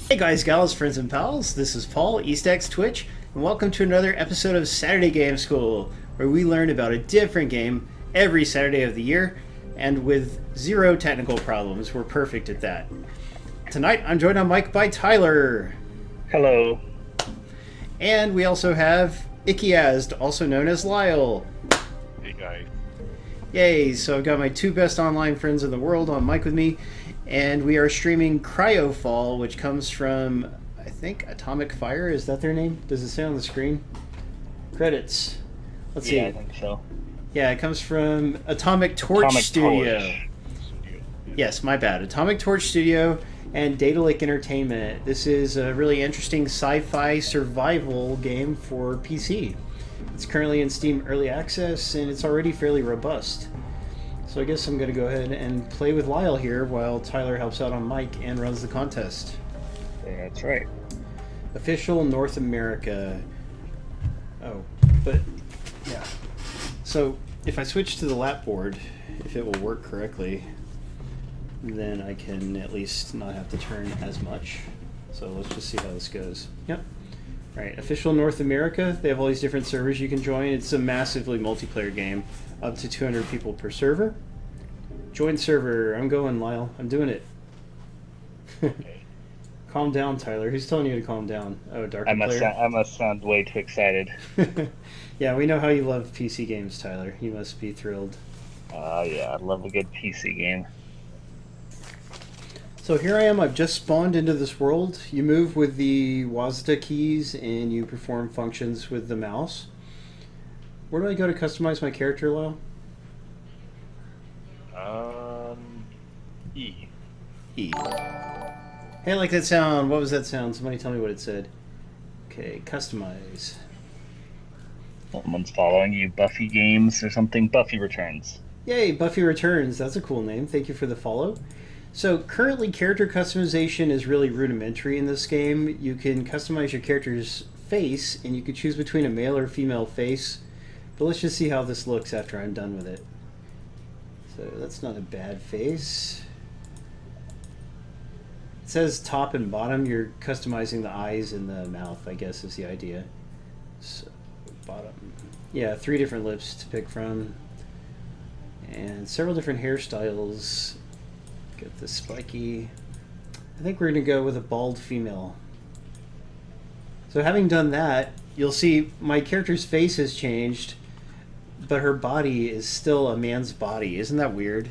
Hey guys, gals, friends, and pals, this is Paul, EastX Twitch, and welcome to another episode of Saturday Game School, where we learn about a different game every Saturday of the year, and with zero technical problems. We're perfect at that. Tonight, I'm joined on mic by Tyler. Hello. And we also have Ikiazd, also known as Lyle. Hey guys. Yay, so I've got my two best online friends in the world on mic with me, and we are streaming CryoFall, which comes from, I think, Atomic Fire. Is that their name? Does it say on the screen? Credits. Let's see. Yeah, I think so. Yeah, it comes from Atomic Torch Studio. Torch. Yes, my bad. Atomic Torch Studio and Data Lake Entertainment. This is a really interesting sci-fi survival game for PC. It's currently in Steam Early Access, and it's already fairly robust. So I guess I'm going to go ahead and play with Lyle here while Tyler helps out on mic and runs the contest. Yeah, that's right. Official North America. Oh, but yeah. So if I switch to the lap board, if it will work correctly, then I can at least not have to turn as much. So let's just see how this goes. Yep. All right, Official North America. They have all these different servers you can join. It's a massively multiplayer game, up to 200 people per server. Join server. I'm going, Lyle. I'm doing it. Okay. Calm down, Tyler. Who's telling you to calm down? Oh, Darker player. I must sound way too excited. Yeah, we know how you love PC games, Tyler. You must be thrilled. Yeah, I love a good PC game. So here I am. I've just spawned into this world. You move with the WASD keys and you perform functions with the mouse. Where do I go to customize my character, Lyle? E. E. Hey, I like that sound. What was that sound? Somebody tell me what it said. Okay, customize. Someone's following you. Buffy Games or something. Buffy Returns. Yay, Buffy Returns. That's a cool name. Thank you for the follow. So currently character customization is really rudimentary in this game. You can customize your character's face and you can choose between a male or female face. But let's just see how this looks after I'm done with it. So that's not a bad face. It says top and bottom. You're customizing the eyes and the mouth, I guess, is the idea. So bottom. Yeah, 3 different lips to pick from. And several different hairstyles. Get the spiky. I think we're going to go with a bald female. So having done that, you'll see my character's face has changed, but her body is still a man's body. Isn't that weird?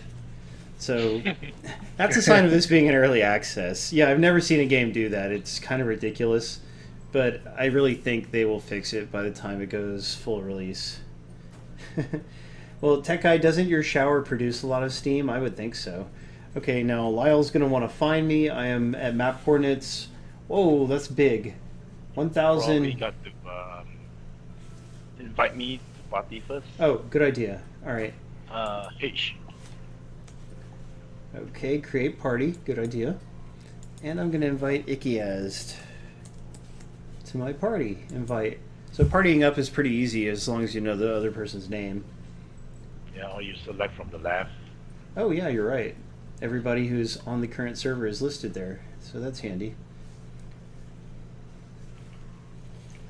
So that's a sign of this being in early access. Yeah, I've never seen a game do that. It's kind of ridiculous, but I really think they will fix it by the time it goes full release. Well, Tech Guy, doesn't your shower produce a lot of steam? I would think so. Okay, now Lyle's going to want to find me. I am at map coordinates. Whoa, that's big. 1,000. Well, you got to invite me to party first. Oh, good idea. All right. H. Okay, create party. Good idea. And I'm going to invite Ikiazd to my party. Invite. So partying up is pretty easy as long as you know the other person's name. Yeah, or you select from the left. Oh, yeah, you're right. Everybody who's on the current server is listed there, so that's handy.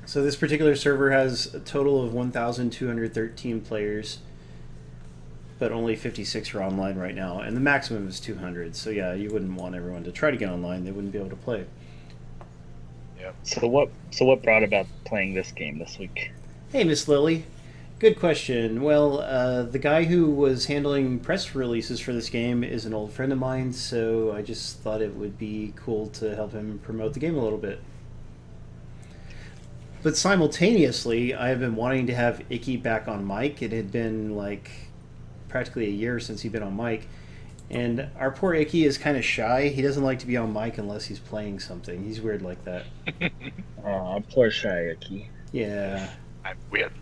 So this particular server has a total of 1,213 players, but only 56 are online right now, and the maximum is 200. So yeah, you wouldn't want everyone to try to get online; they wouldn't be able to play. Yeah. So what brought about playing this game this week? Hey, Miss Lily. Good question. Well, the guy who was handling press releases for this game is an old friend of mine, so I just thought it would be cool to help him promote the game a little bit. But simultaneously, I have been wanting to have Icky back on mic. It had been like practically a year since he'd been on mic, and our poor Icky is kind of shy. He doesn't like to be on mic unless he's playing something. He's weird like that. Aw, poor Shayaki. Yeah. I'm weird.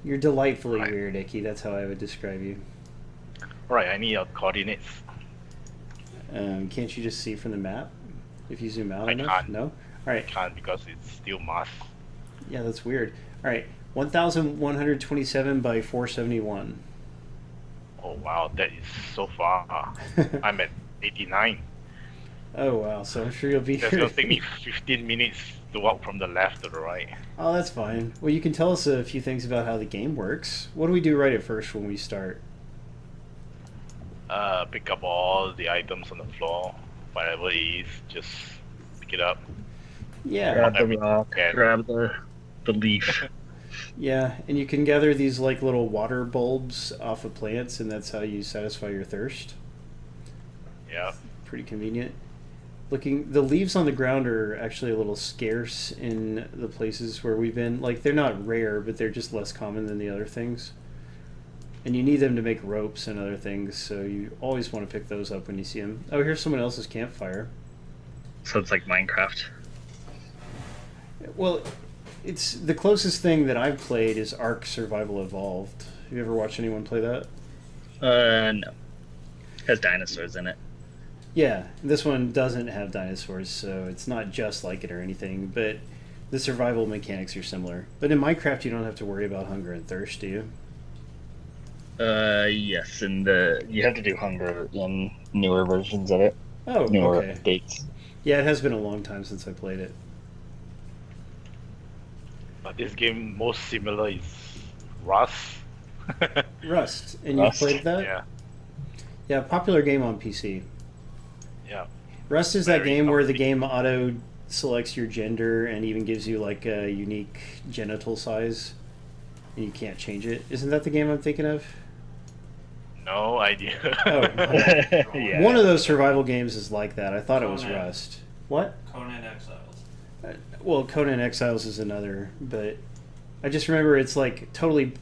You're delightfully Right. weird, Icky. That's how I would describe you. Alright, I need your coordinates. Can't you just see from the map if you zoom out I enough? can't. No? Alright. Can't because it's still masked. Yeah, that's weird. Alright. 1,127 by 471. Oh wow, that is so far. I'm at 89. Oh wow, so I'm sure you'll be That's here. gonna take me 15 minutes to walk from the left to the right. Oh, that's fine. Well, you can tell us a few things about how the game works. What do we do right at first when we start? Pick up all the items on the floor, whatever it is, just pick it up. Yeah, Grab the Everything rock, can. grab the leaf. yeah, and you can gather these like little water bulbs off of plants, and that's how you satisfy your thirst. Yeah. Pretty convenient. Looking, the leaves on the ground are actually a little scarce in the places where we've been. Like they're not rare, but they're just less common than the other things. And you need them to make ropes and other things, so you always want to pick those up when you see them. Oh, here's someone else's campfire. So it's like Minecraft. Well, it's the closest thing that I've played is Ark Survival Evolved. Have you ever watched anyone play that? No. Has dinosaurs in it. Yeah, this one doesn't have dinosaurs, so it's not just like it or anything, but the survival mechanics are similar. But in Minecraft, you don't have to worry about hunger and thirst, do you? Yes, and you have to do hunger in newer versions of it. Oh, Newer okay. updates. Yeah, it has been a long time since I played it. But this game most similar is Rust. Rust, and Rust. you played that? Yeah. Yeah, popular game on PC. Yeah. Rust is that Very game where the complete. game auto selects your gender and even gives you like a unique genital size, and you can't change it. Isn't that the game I'm thinking of? No idea. Oh, Yeah. One of those survival games is like that. I thought it was Conan. Rust. What? Conan Exiles. Well, Conan Exiles is another, but I just remember it's like totally.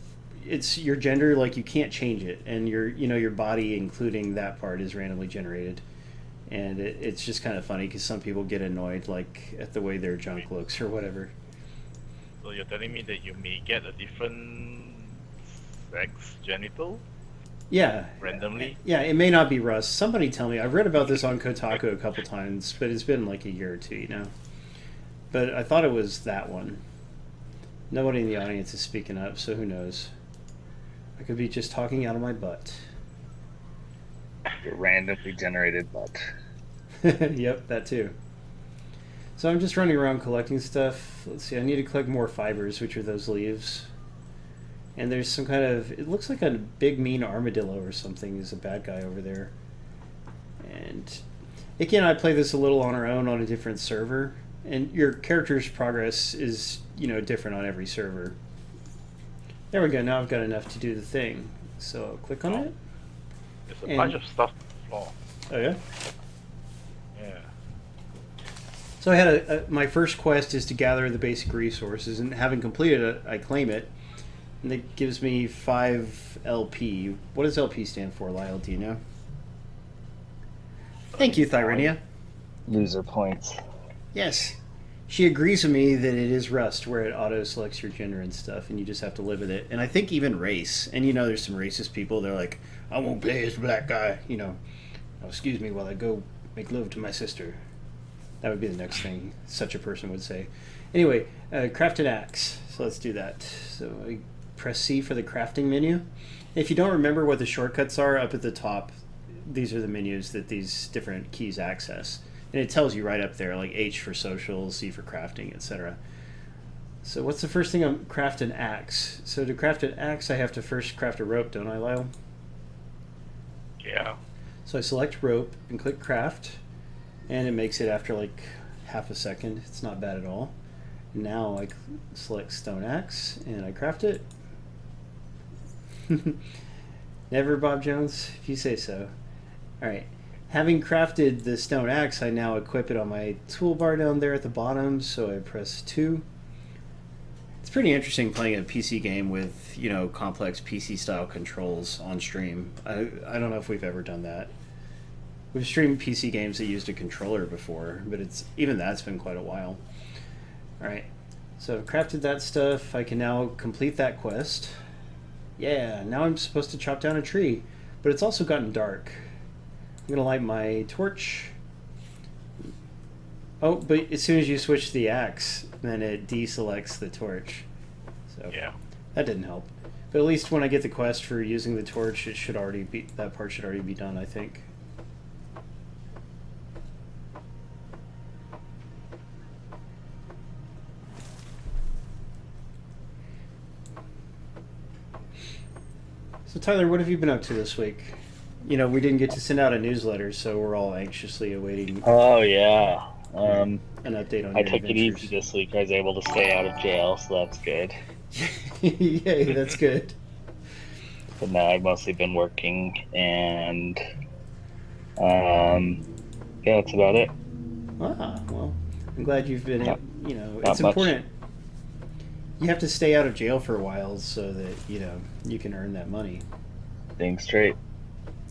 It's your gender, like you can't change it, and your body, including that part, is randomly generated, and it's just kind of funny because some people get annoyed like at the way their junk looks or whatever. So you're telling me that you may get a different sex genital Yeah. randomly? Yeah, it may not be Rust. Somebody tell me. I've read about this on Kotaku a couple times, but it's been like a year or two, But I thought it was that one. Nobody in the audience is speaking up, so who knows? I could be just talking out of my butt. Your randomly generated butt. Yep, that too. So I'm just running around collecting stuff. Let's see, I need to collect more fibers, which are those leaves. And there's some kind of, it looks like a big mean armadillo or something is a bad guy over there. And Icky and I play this a little on our own on a different server. And your character's progress is, different on every server. There we go, now I've got enough to do the thing. So I'll click on it. There's a And- bunch of stuff on the floor. Oh yeah? Yeah. So I had my first quest is to gather the basic resources, and having completed it, I claim it, and it gives me 5 LP. What does LP stand for, Lyle? Do you know? Thank you, Thyrinia. Loser points. Yes. She agrees with me that it is Rust, where it auto-selects your gender and stuff, and you just have to live with it. And I think even race. And there's some racist people, they're like, I won't play as a black guy, Oh, excuse me while I go make love to my sister. That would be the next thing such a person would say. Anyway, craft an axe. So let's do that. So I press C for the crafting menu. If you don't remember what the shortcuts are, up at the top, these are the menus that these different keys access. And it tells you right up there, like H for social, C for crafting, etc. So what's the first thing? I'm craft an axe. So to craft an axe, I have to first craft a rope, don't I, Lyle? Yeah. So I select rope and click craft, and it makes it after like half a second. It's not bad at all. Now I select stone axe and I craft it. Never, Bob Jones, if you say so. All right. Having crafted the stone axe, I now equip it on my toolbar down there at the bottom, so I press 2. It's pretty interesting playing a PC game with, complex PC-style controls on stream. I don't know if we've ever done that. We've streamed PC games that used a controller before, but even that's been quite a while. Alright, so I've crafted that stuff. I can now complete that quest. Yeah, now I'm supposed to chop down a tree, but it's also gotten dark. I'm going to light my torch. Oh, but as soon as you switch the axe, then it deselects the torch. So Yeah. that didn't help. But at least when I get the quest for using the torch, that part should already be done, I think. So Tyler, what have you been up to this week? You know, we didn't get to send out a newsletter, so we're all anxiously awaiting Oh yeah. an update on I your took it easy adventures. this week. I was able to stay out of jail, so that's good. Yay, that's good. But now I've mostly been working, and um, yeah, that's about it. Ah, well, I'm glad you've been. Not, You know, not it's much. important. You have to stay out of jail for a while so that you can earn that money. Staying straight.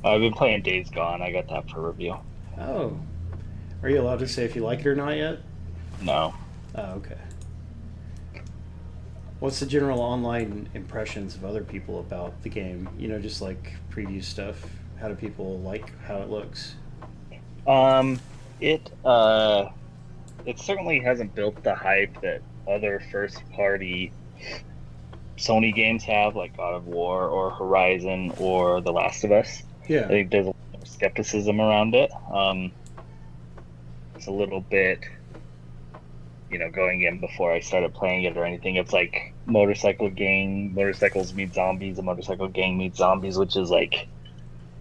I've been playing Days Gone. I got that for review. Oh, are you allowed to say if you like it or not yet? No. Oh, okay. What's the general online impressions of other people about the game? You know, just like preview stuff. How do people like how it looks? Um, it it certainly hasn't built the hype that other first party Sony games have, like God of War or Horizon or The Last of Us. I Yeah. think there's a lot more skepticism around it. It's a little bit, going in before I started playing it or anything. It's like motorcycles meet zombies, a motorcycle gang meets zombies, which is like,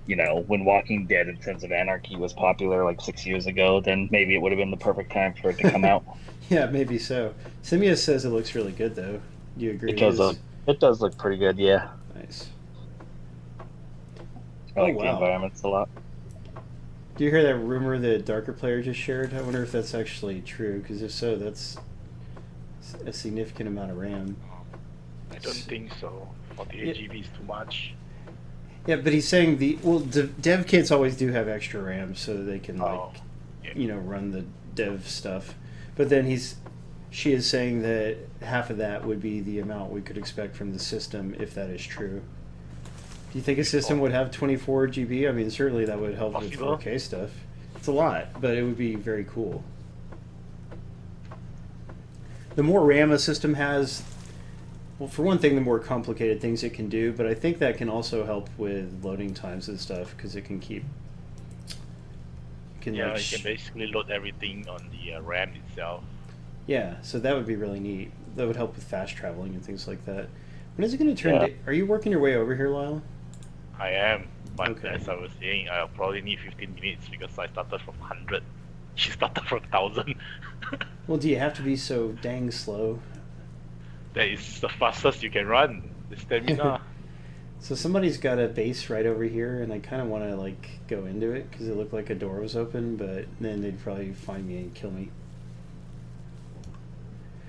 when Walking Dead and Sons of Anarchy was popular like 6 years ago, then maybe it would have been the perfect time for it to come out. Yeah, maybe so. Simius says it looks really good, though. Do you agree It with does his? look, it does look pretty good, yeah. Nice. I Oh, like the wow. environments a lot. Do you hear that rumor that Darker Player just shared? I wonder if that's actually true, because if so, that's a significant amount of RAM. I don't think so. 48 Yeah, GB is too much. yeah, but he's saying dev kits always do have extra RAM so they can Oh, yeah. run the dev stuff. But then she is saying that half of that would be the amount we could expect from the system if that is true. Do you think a system would have 24 GB? I mean, certainly that would help with Possible. 4K stuff. It's a lot, but it would be very cool. The more RAM a system has, well, for one thing, the more complicated things it can do, but I think that can also help with loading times and stuff because it can Yeah, you can basically load everything on the RAM itself. yeah, so that would be really neat. That would help with fast traveling and things like that. When is it going to turn? Yeah. Are you working your way over here, Lyle? I am, but Okay. as I was saying, I'll probably need 15 minutes because I started from 100. She started from 1000. Well, do you have to be so dang slow? That is the fastest you can run. The stamina. So somebody's got a base right over here, and I kind of want to like go into it because it looked like a door was open, but then they'd probably find me and kill me.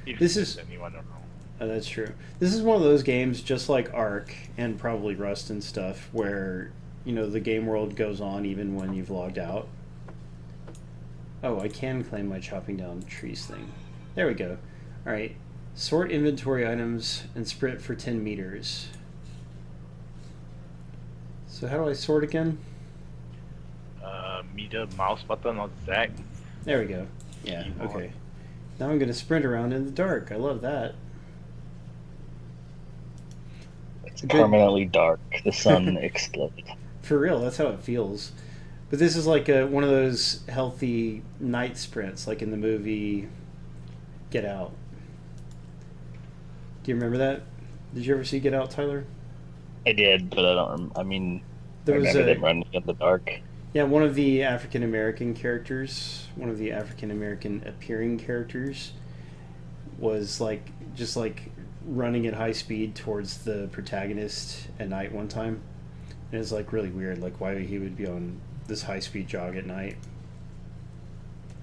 If This there's is anyone around. Oh, that's true. This is one of those games, just like Ark and probably Rust and stuff, where the game world goes on even when you've logged out. Oh, I can claim my chopping down trees thing. There we go. All right, sort inventory items and sprint for 10 meters. So how do I sort again? Middle mouse button on Z. There we go. Yeah. Keyboard. Okay. Now I'm gonna sprint around in the dark. I love that. It's Good. permanently dark. The sun explodes. For real, that's how it feels. But this is like one of those healthy night sprints, like in the movie Get Out. Do you remember that? Did you ever see Get Out, Tyler? I did, but I don't. I mean, I There was remember them running in the dark. yeah, one of the African American characters, one of the African American appearing characters, was just running at high speed towards the protagonist at night one time. And it's like really weird, like why he would be on this high speed jog at night.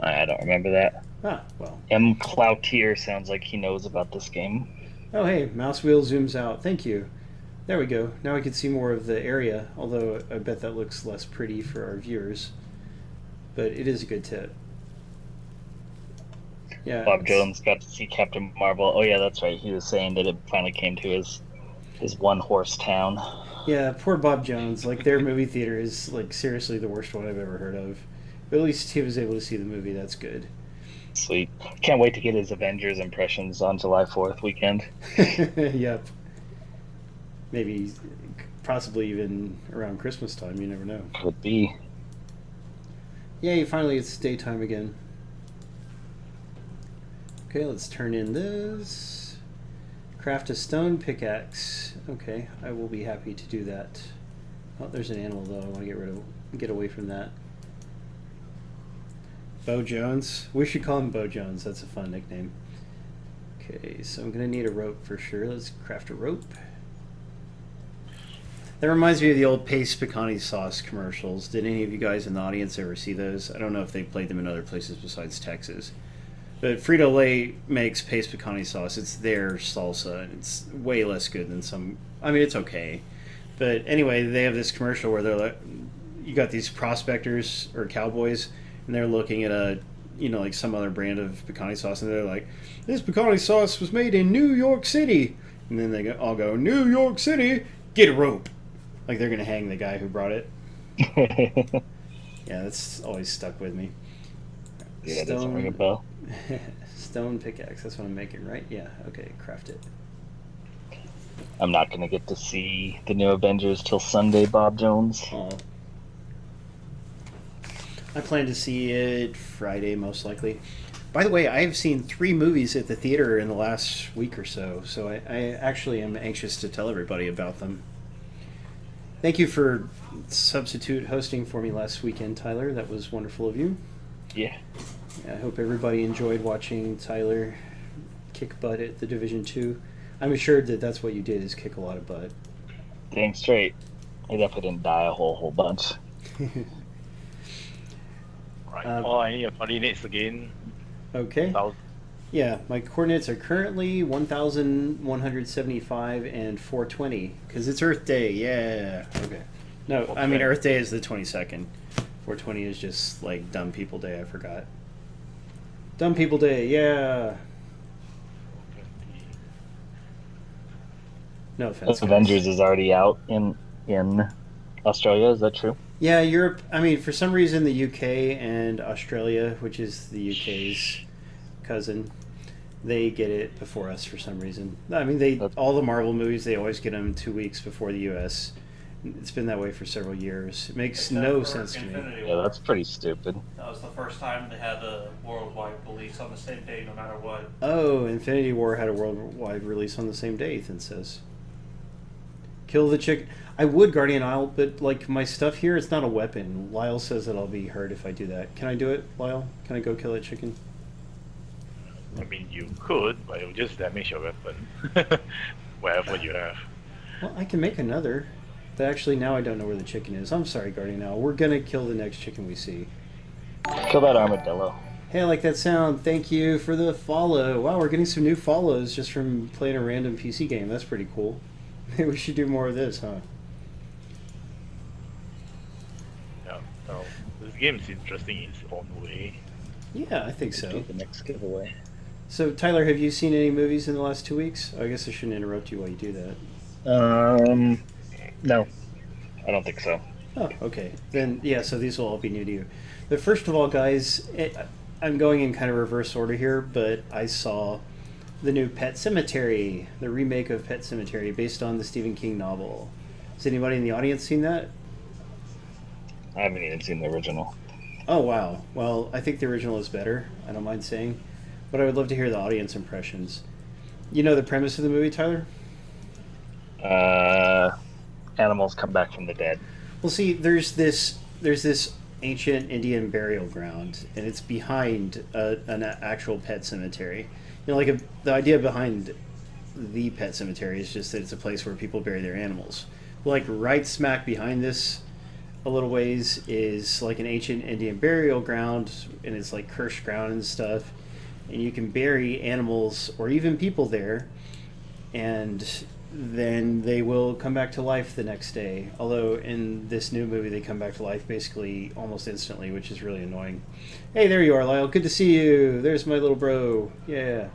I don't remember that. Ah, well. M. Cloutier sounds like he knows about this game. Oh, hey, mouse wheel zooms out. Thank you. There we go. Now we can see more of the area, although I bet that looks less pretty for our viewers. But it is a good tip. Yeah. Bob Jones got to see Captain Marvel. Oh yeah, that's right. He was saying that it finally came to his one horse town. Yeah, poor Bob Jones. Like, their movie theater is, like, seriously the worst one I've ever heard of. But at least he was able to see the movie. That's good. Sweet. Can't wait to get his Avengers impressions on July 4th weekend. Yep. Maybe, possibly even around Christmas time. You never know. Could be. Yay, finally it's daytime again. Okay, let's turn in this. Craft a stone pickaxe. Okay, I will be happy to do that. Oh, there's an animal though. I want to get away from that. Bo Jones. We should call him Bo Jones. That's a fun nickname. Okay, so I'm gonna need a rope for sure. Let's craft a rope. That reminds me of the old Pace Pecani sauce commercials. Did any of you guys in the audience ever see those? I don't know if they played them in other places besides Texas. But Frito-Lay makes Pace Pecani sauce. It's their salsa, and it's way less good than some... I mean, it's okay. But anyway, they have this commercial where they're like... You got these prospectors or cowboys, and they're looking at a... You know, like some other brand of pecani sauce, and they're like, this pecani sauce was made in New York City. And then they all go, New York City, get a rope. Like they're going to hang the guy who brought it. Yeah, that's always stuck with me. Yeah, that doesn't ring a bell. Stone pickaxe, that's what I'm making, right? Yeah, okay, craft it. I'm not going to get to see the new Avengers till Sunday, Bob Jones. Oh. I plan to see it Friday, most likely. By the way, I've seen 3 movies at the theater in the last week or so, so I actually am anxious to tell everybody about them. Thank you for substitute hosting for me last weekend, Tyler. That was wonderful of you. Yeah. I hope everybody enjoyed watching Tyler kick butt at the Division 2. I'm assured that that's what you did, is kick a lot of butt. Dang straight. I definitely didn't die a whole bunch. Right. Paul, I need your coordinates again. Okay. 1,000. Yeah, my coordinates are currently 1,175 and 420, because it's Earth Day, yeah. Okay. No, Okay. I mean Earth Day is the 22nd. 420 is just like Dumb People Day, I forgot. Dumb People Day, yeah. No offense, guys. Avengers is already out in Australia, is that true? Yeah, Europe, I mean, for some reason the UK and Australia, which is the UK's cousin, they get it before us for some reason. I mean, all the Marvel movies, they always get them 2 weeks before the US. It's been that way for several years. It makes no sense to me. Yeah, that's pretty stupid. That was the first time they had a worldwide release on the same day, no matter what. Oh, Infinity War had a worldwide release on the same day, Ethan says. Kill the chicken. I would Guardian Isle, but like my stuff here, it's not a weapon. Lyle says that I'll be hurt if I do that. Can I do it, Lyle? Can I go kill that chicken? I mean, you could, but it would just damage your weapon. Whatever you have. Well, I can make another. But actually, now I don't know where the chicken is. I'm sorry, Guardian Isle. We're gonna kill the next chicken we see. Kill that armadillo. Hey, I like that sound. Thank you for the follow. Wow, we're getting some new follows just from playing a random PC game. That's pretty cool. Maybe we should do more of this, huh? Yeah, no, this game is interesting in its own way. Yeah, I think so. Do the next giveaway. So, Tyler, have you seen any movies in the last 2 weeks? I guess I shouldn't interrupt you while you do that. No. I don't think so. Oh, okay. Then, yeah, so these will all be new to you. But first of all, guys, I'm going in kind of reverse order here, but I saw the new Pet Sematary, the remake of Pet Sematary, based on the Stephen King novel. Has anybody in the audience seen that? I haven't even seen the original. Oh, wow. Well, I think the original is better, I don't mind saying. But I would love to hear the audience impressions. You know the premise of the movie, Tyler? Animals come back from the dead. Well, see, there's this ancient Indian burial ground, and it's behind an actual pet cemetery. You know, like the idea behind the pet cemetery is just that it's a place where people bury their animals. Like right smack behind this, a little ways, is like an ancient Indian burial ground, and it's like cursed ground and stuff. And you can bury animals or even people there, and then they will come back to life the next day. Although in this new movie, they come back to life basically almost instantly, which is really annoying. Hey, there you are, Lyle. Good to see you. There's my little bro. Yeah.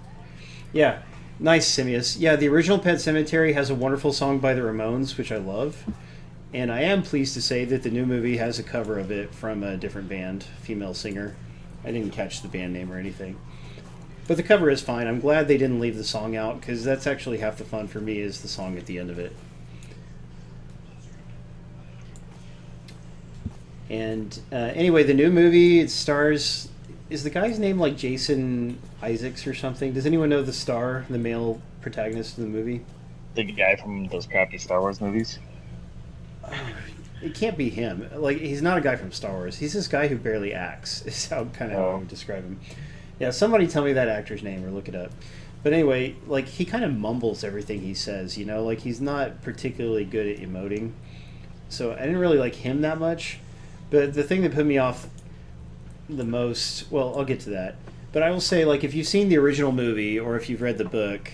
Yeah. Nice, Simius. Yeah, the original Pet Sematary has a wonderful song by the Ramones, which I love. And I am pleased to say that the new movie has a cover of it from a different band, female singer. I didn't catch the band name or anything. But the cover is fine. I'm glad they didn't leave the song out, because that's actually half the fun for me, is the song at the end of it. And anyway, the new movie, it stars is the guy's name like Jason Isaacs or something? Does anyone know the male protagonist of the movie? The guy from those crappy Star Wars movies. It can't be him. Like, he's not a guy from Star Wars. He's this guy who barely acts. Is how kind of how I would describe him. Yeah, somebody tell me that actor's name or look it up. But anyway, like, he kind of mumbles everything he says, you know? Like, he's not particularly good at emoting. So I didn't really like him that much. But the thing that put me off the most... Well, I'll get to that. But I will say, like, if you've seen the original movie or if you've read the book,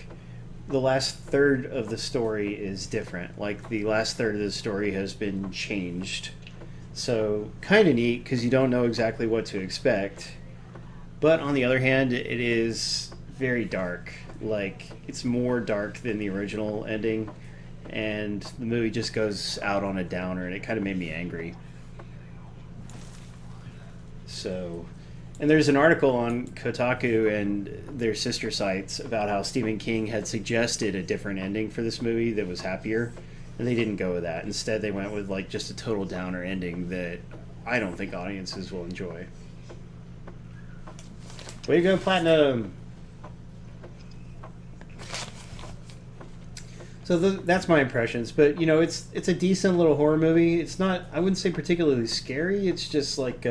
the last third of the story is different. Like, the last third of the story has been changed. So, kind of neat, because you don't know exactly what to expect. But on the other hand, it is very dark. Like, it's more dark than the original ending. And the movie just goes out on a downer, and it kind of made me angry. So... And there's an article on Kotaku and their sister sites about how Stephen King had suggested a different ending for this movie that was happier, and they didn't go with that. Instead, they went with like just a total downer ending that I don't think audiences will enjoy. Way to go, Platinum! So that's my impressions, but you know, it's a decent little horror movie. It's not, I wouldn't say particularly scary. It's just like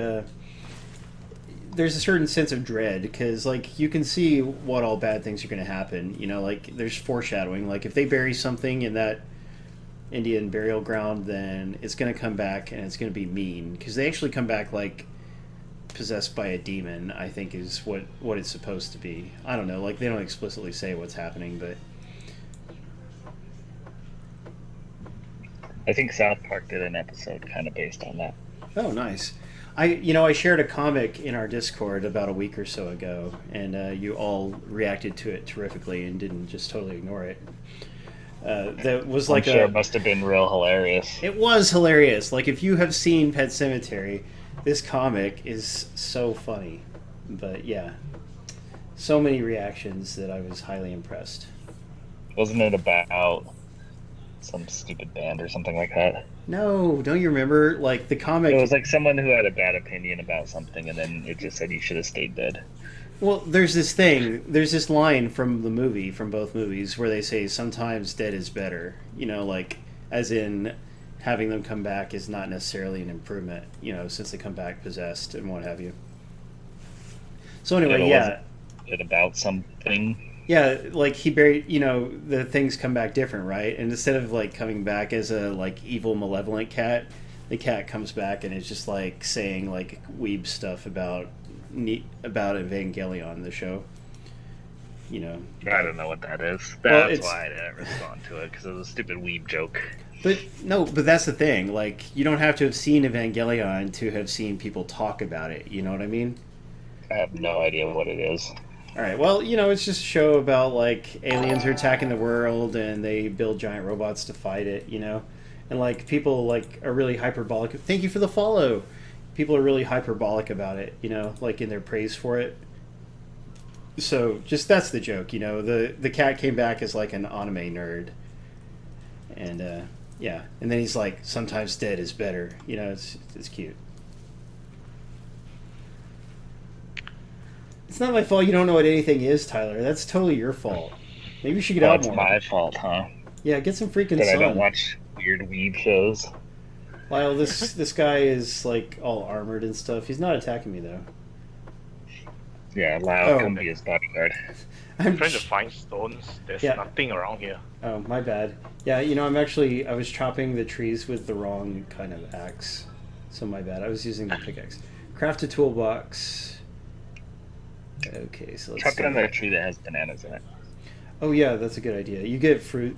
there's a certain sense of dread because like you can see what all bad things are going to happen, you know, like there's foreshadowing. Like if they bury something in that Indian burial ground, then it's going to come back and it's going to be mean because they actually come back like possessed by a demon, I think is what it's supposed to be. I don't know, like they don't explicitly say what's happening, but I think South Park did an episode kind of based on that. Oh, nice. I shared a comic in our Discord about a week or so ago, and you all reacted to it terrifically and didn't just totally ignore it. That was like I'm sure it must have been real hilarious. It was hilarious. Like if you have seen Pet Sematary, this comic is so funny. But yeah, so many reactions that I was highly impressed. Wasn't it about some stupid band or something like that? No, don't you remember? Like the comic. It was like someone who had a bad opinion about something, and then it just said you should have stayed dead. Well, there's this line from the movie, from both movies, where they say sometimes dead is better. You know, like as in having them come back is not necessarily an improvement. You know, since they come back possessed and what have you. So anyway, yeah. It about something. Yeah, like he buried, you know, the things come back different, right? And instead of like coming back as a like evil, malevolent cat, the cat comes back and it's just like saying like weeb stuff about Evangelion, the show. You know, I don't know what that is. That's why I didn't respond to it because it was a stupid weeb joke. But that's the thing. Like, you don't have to have seen Evangelion to have seen people talk about it. You know what I mean? I have no idea what it is. All right, well, you know, it's just a show about, like, aliens are attacking the world, and they build giant robots to fight it, you know? And, like, people, like, are really hyperbolic. Thank you for the follow! People are really hyperbolic about it, you know, like, in their praise for it. So, just, that's the joke, you know? The cat came back as, like, an anime nerd. And, yeah. And then he's like, sometimes dead is better. You know, it's cute. It's not my fault you don't know what anything is, Tyler. That's totally your fault. Maybe you should get out more. It's my fault, huh? Yeah, get some freaking that sun. I don't watch weird weeb shows. Lyle, this guy is like all armored and stuff. He's not attacking me though. Yeah, Lyle, come be his bodyguard. I'm trying to find stones. There's nothing around here. Oh, my bad. Yeah, you know, I was chopping the trees with the wrong kind of axe. So my bad. I was using the pickaxe. Craft a toolbox. Okay, so let's chop down a tree that has bananas in it. Oh yeah, that's a good idea. You get fruit.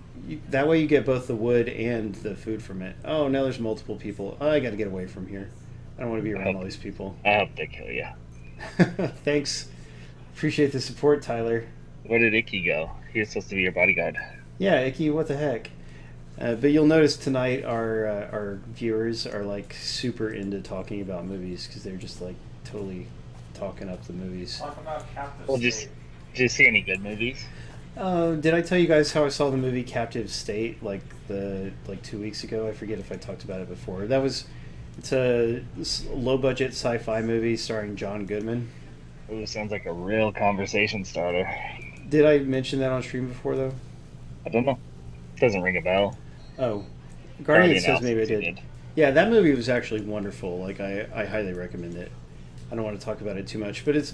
That way you get both the wood and the food from it. Oh, now there's multiple people. Oh, I gotta get away from here. I don't want to be around all these people. I hope they kill you. Thanks. Appreciate the support, Tyler. Where did Icky go? He was supposed to be your bodyguard. Yeah, Icky, what the heck? But you'll notice tonight our viewers are like super into talking about movies because they're just like totally talking up the movies. Talk about Captive Well, State. did you see any good movies? Did I tell you guys how I saw the movie Captive State like 2 weeks ago? I forget if I talked about it before. It's a low budget sci-fi movie starring John Goodman. Ooh, sounds like a real conversation starter. Did I mention that on stream before though? I don't know. Doesn't ring a bell. Oh, Guardian Guardian says maybe I Absence, you did. Yeah, that movie was actually wonderful. Like I highly recommend it. I don't want to talk about it too much, but it's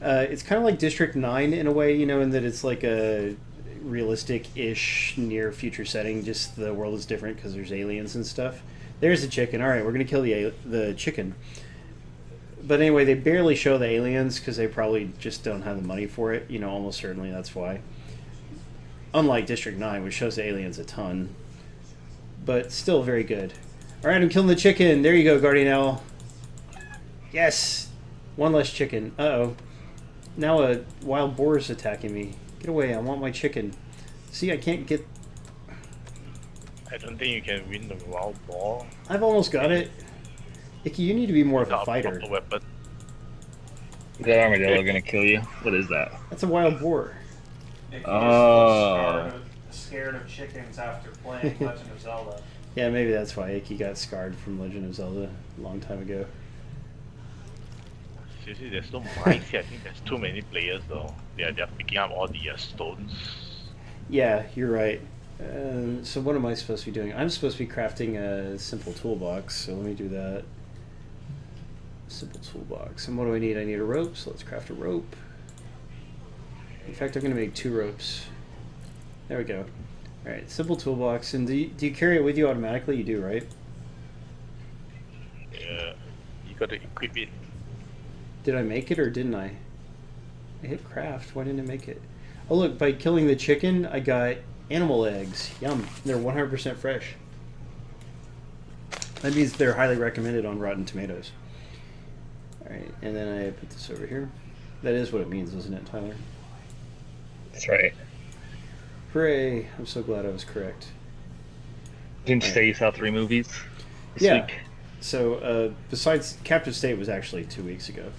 kind of like District 9 in a way, you know, in that it's like a realistic-ish near future setting. Just the world is different because there's aliens and stuff. There's the chicken. All right, we're gonna kill the chicken. But anyway, they barely show the aliens because they probably just don't have the money for it. You know, almost certainly that's why. Unlike District 9, which shows the aliens a ton. But still very good. Alright, I'm killing the chicken. There you go, Guardian Owl. Yes! One less chicken. Uh-oh. Now a wild boar is attacking me. Get away, I want my chicken. See, I can't get... I don't think you can win the wild boar I've almost got it. Icky, you need to be more of a without a fighter. proper weapon. Is that armadillo gonna kill you? What is that? That's a wild boar. If you Oh. just scared of chickens after playing Legend of Zelda. Yeah, maybe that's why Icky got scarred from Legend of Zelda a long time ago. Seriously, there's no mice here. I think there's too many players though. They're picking up all the stones. Yeah, you're right. So what am I supposed to be doing? I'm supposed to be crafting a simple toolbox, so let me do that. Simple toolbox. And what do I need? I need a rope, so let's craft a rope. In fact, I'm going to make 2 ropes. There we go. Alright, simple toolbox. And do you carry it with you automatically? You do, right? Yeah, you gotta equip it. Did I make it or didn't I? I hit craft. Why didn't it make it? Oh look, by killing the chicken, I got animal eggs. Yum. They're 100% fresh. That means they're highly recommended on Rotten Tomatoes. Alright, and then I put this over here. That is what it means, isn't it, Tyler? That's right. Hooray! I'm so glad I was correct. Didn't you say you saw 3 movies this Yeah. week? So, besides... Captive State was actually 2 weeks ago.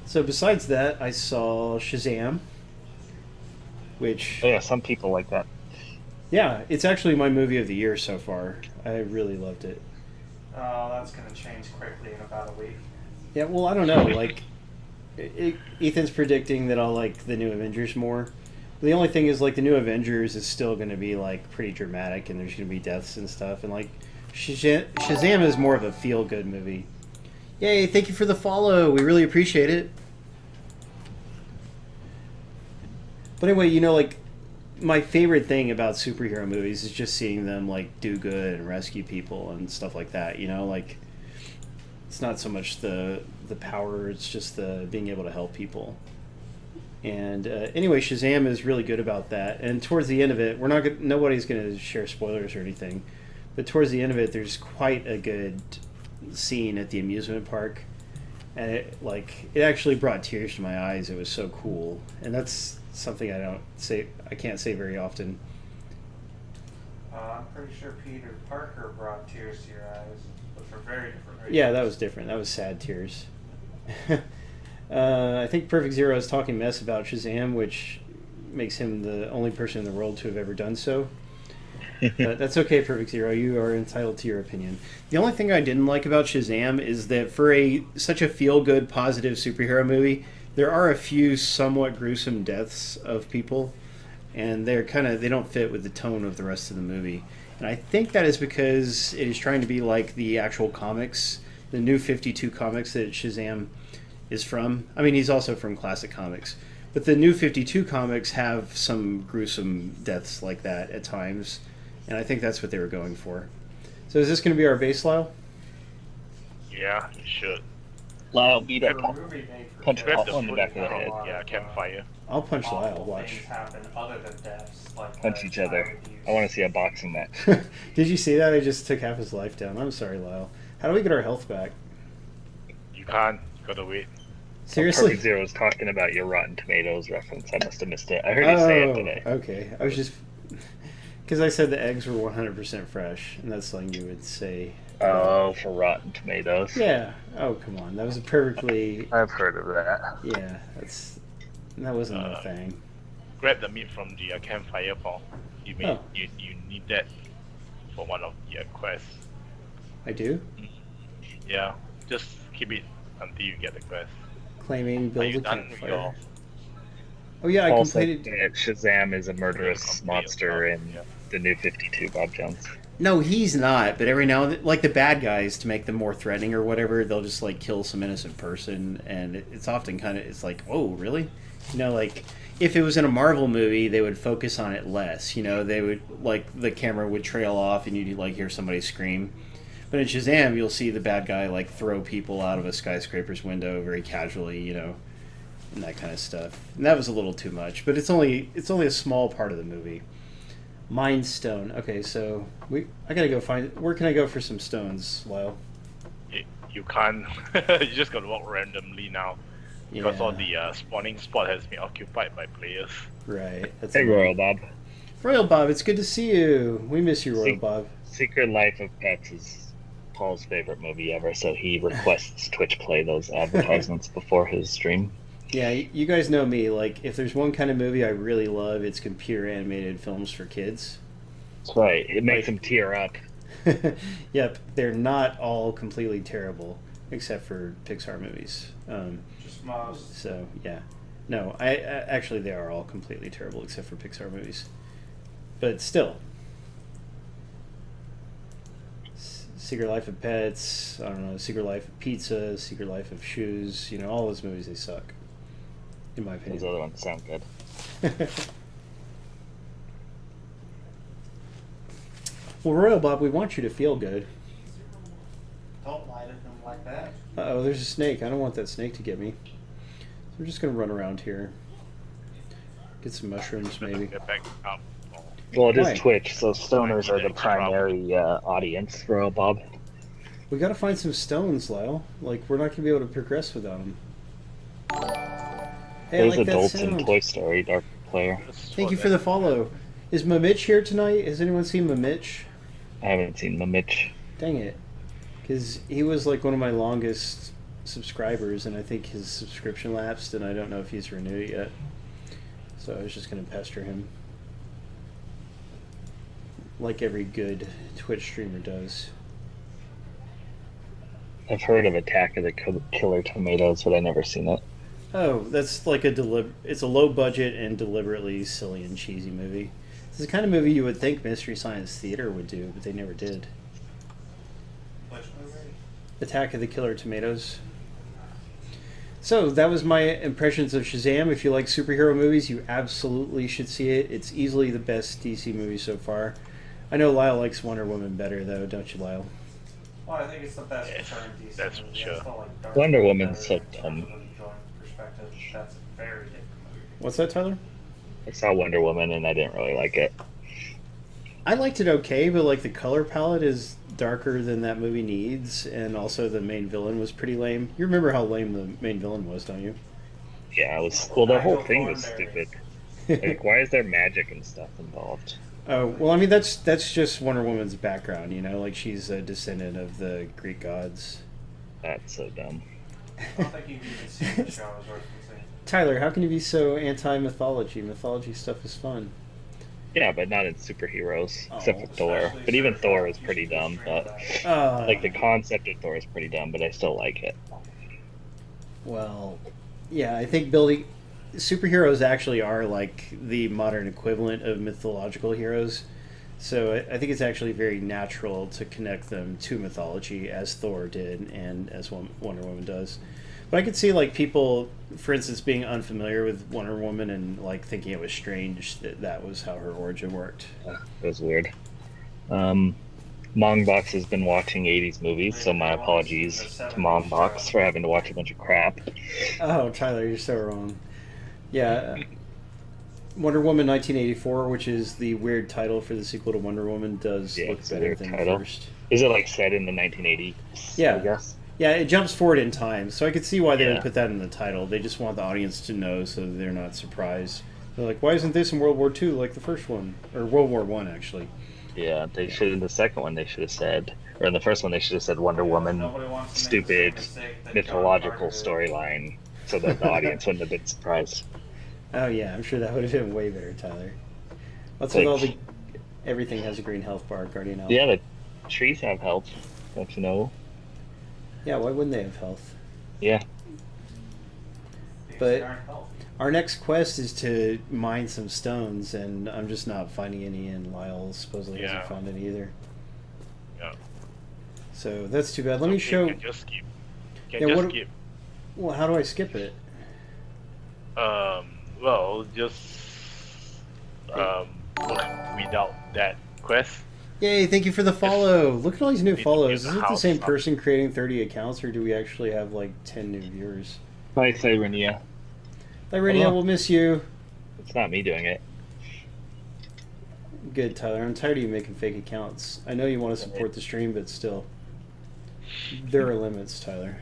So, besides that, I saw Shazam, which... Oh yeah, some people like that. Yeah, it's actually my movie of the year so far. I really loved it. Oh, that's gonna change quickly in about a week. Yeah, well, I don't know. Like, Ethan's predicting that I'll like the new Avengers more. The only thing is, like, the new Avengers is still going to be like pretty dramatic, and there's going to be deaths and stuff. And like, Shazam is more of a feel-good movie. Yay! Thank you for the follow. We really appreciate it. But anyway, you know, like, my favorite thing about superhero movies is just seeing them like do good and rescue people and stuff like that. You know, like. It's not so much the power; it's just the being able to help people. And anyway, Shazam is really good about that. And towards the end of it, nobody's going to share spoilers or anything, but towards the end of it, there's quite a good scene at the amusement park, and it actually brought tears to my eyes. It was so cool, and that's something I can't say very often. I'm pretty sure Peter Parker brought tears to your eyes, but for very different reasons. Yeah, that was different. That was sad tears. I think Perfect Zero is talking mess about Shazam, which makes him the only person in the world to have ever done so. But that's okay, Perfect Zero. You are entitled to your opinion. The only thing I didn't like about Shazam is that for such a feel-good, positive superhero movie, there are a few somewhat gruesome deaths of people, and they don't fit with the tone of the rest of the movie. And I think that is because it is trying to be like the actual comics, the New 52 comics that Shazam is from. I mean, he's also from classic comics. But the New 52 comics have some gruesome deaths like that at times. And I think that's what they were going for. So is this going to be our base, Lyle? Yeah, you should. Lyle, beat up. The movie made for Punch Grab Paul the in the back of the footage, head. a lot Yeah, of, campfire. I'll punch awful Lyle, watch. things happen other than deaths, like Punch each other. child abuse. I want to see a boxing match. Did you see that? I just took half his life down. I'm sorry, Lyle. How do we get our health back? You can't. Gotta wait. Seriously? Perfect Zero is talking about your Rotten Tomatoes reference. I must have missed it. I heard you say it today. Okay. I was just... Because I said the eggs were 100% fresh, and that's something you would say. Oh, for Rotten Tomatoes. Yeah. Oh, come on. That was a perfectly... I've heard of that. Yeah, that wasn't a thing. Grab the meat from the campfire, Paul. You Oh. need that for one of the quests. I do? Yeah, just keep it until you get the quest. claiming Are build you a done with campfire. your Oh yeah, I Paul said completed. that Shazam is a murderous complete monster stuff? in Yeah. the new 52, Bob Jones. No, he's not. But every now and then, like the bad guys, to make them more threatening or whatever, they'll just like kill some innocent person, and it's often kind of it's like, oh, really? Like if it was in a Marvel movie, they would focus on it less. They would like the camera would trail off, and you'd like hear somebody scream. But in Shazam, you'll see the bad guy like throw people out of a skyscraper's window very casually, and that kind of stuff. And that was a little too much, but it's only a small part of the movie. Mind Stone. Okay, so I gotta go find. Where can I go for some stones, Lyle? You can't. You just gotta walk randomly now because all the spawning spot has been occupied by players. Right. That's Hey, annoying. Royal Bob. Royal Bob, it's good to see you. We miss you, Royal Bob. Secret Life of Pets is Paul's favorite movie ever, so he requests Twitch play those advertisements before his stream. Yeah, you guys know me. Like, if there's one kind of movie I really love, it's computer animated films for kids. That's right. It makes him tear up. Yep, they're not all completely terrible, except for Pixar movies. Just most. So yeah, no, I actually they are all completely terrible except for Pixar movies, but still. Secret Life of Pets, I don't know, Secret Life of Pizza, Secret Life of Shoes, all those movies, they suck, in my Those opinion. other ones sound good. Well, Royal Bob, we want you to feel good. Don't lie to him like that. Uh-oh, there's a snake. I don't want that snake to get me. So we're just going to run around here. Get some mushrooms, maybe. Get back up. Oh. Well, it Why? is Twitch, so stoners are the primary audience, Royal Bob. We got to find some stones, Lyle. Like, we're not going to be able to progress without them. Hey, There's I like that adults in sound. Toy Story, Dark Player. Thank you for the follow. Is Mamitch here tonight? Has anyone seen Mamitch? I haven't seen the Mitch. Dang it. Because he was like one of my longest subscribers, and I think his subscription lapsed, and I don't know if he's renewed it yet. So I was just going to pester him. Like every good Twitch streamer does. I've heard of Attack of the Killer Tomatoes, but I've never seen it. Oh, that's like it's a low budget and deliberately silly and cheesy movie. It's the kind of movie you would think Mystery Science Theater would do, but they never did. Which movie? Attack of the Killer Tomatoes. So that was my impressions of Shazam. If you like superhero movies, you absolutely should see it. It's easily the best DC movie so far. I know Lyle likes Wonder Woman better, though, don't you, Lyle? Well, I think it's the best Yes, current DC that's for movie. sure. It's not like Dark Wonder Knight Woman's better so in dumb. terms of a joint perspective. That's a very different movie. What's that, Tyler? I saw Wonder Woman and I didn't really like it. I liked it okay, but like the color palette is darker than that movie needs, and also the main villain was pretty lame. You remember how lame the main villain was, don't you? Yeah, it was. Well, the whole thing was Thornberry. stupid. Like, why is there magic and stuff involved? Oh, well, I mean, that's just Wonder Woman's background, like she's a descendant of the Greek gods. That's so dumb. I don't think you've even seen the show. Is worth seeing. Tyler, how can you be so anti-mythology? Mythology stuff is fun. Yeah, but not in superheroes, except for Thor. Especially But even Superhero. Thor is You pretty should dumb. stream But that. like the concept of Thor is pretty dumb, but I still like it. Well, yeah, I think building superheroes actually are like the modern equivalent of mythological heroes. So I think it's actually very natural to connect them to mythology, as Thor did and as Wonder Woman does. But I could see like people, for instance, being unfamiliar with Wonder Woman and like thinking it was strange that that was how her origin worked. It was weird. Mongbox has been watching 80s movies, so my apologies to Mongbox for having to watch a bunch of crap. Oh, Tyler, you're so wrong. Yeah. Wonder Woman 1984, which is the weird title for the sequel to Wonder Woman, does Yeah, look it's a better weird than title. the first. Is it like set in the 1980s? Yeah. I guess. Yeah, it jumps forward in time, so I could see why they Yeah. would put that in the title. They just want the audience to know so that they're not surprised. They're like, why isn't this in World War II like the first one? Or World War One, actually. Yeah, they should. In the second one, they should have said, or in the first one, they should have said Wonder Woman, Nobody wants to make stupid the same mistake that mythological John Carter did. storyline, so that the audience wouldn't have been surprised. Oh yeah, I'm sure that would have been way better, Tyler. What's Like- with all the... Everything has a green health bar, Guardian Health. Yeah, the trees have health. Don't you know? Yeah, why wouldn't they have health? Yeah. But they aren't healthy. our next quest is to mine some stones, and I'm just not finding any, and Lyle supposedly hasn't found any either. Yeah. So that's too bad. Let me show. Can just skip. Can Yeah, just what- skip. Well, how do I skip it? Well, just work without that quest. Yay, thank you for the follow. Look at all these new Need to follows. get Is the it the house same up. person creating 30 accounts, or do we actually have like 10 new viewers? Hi, Cyrenia. Irenia, Hello. we'll miss you. It's not me doing it. Good, Tyler. I'm tired of you making fake accounts. I know you want to support the stream, but still. There are limits, Tyler.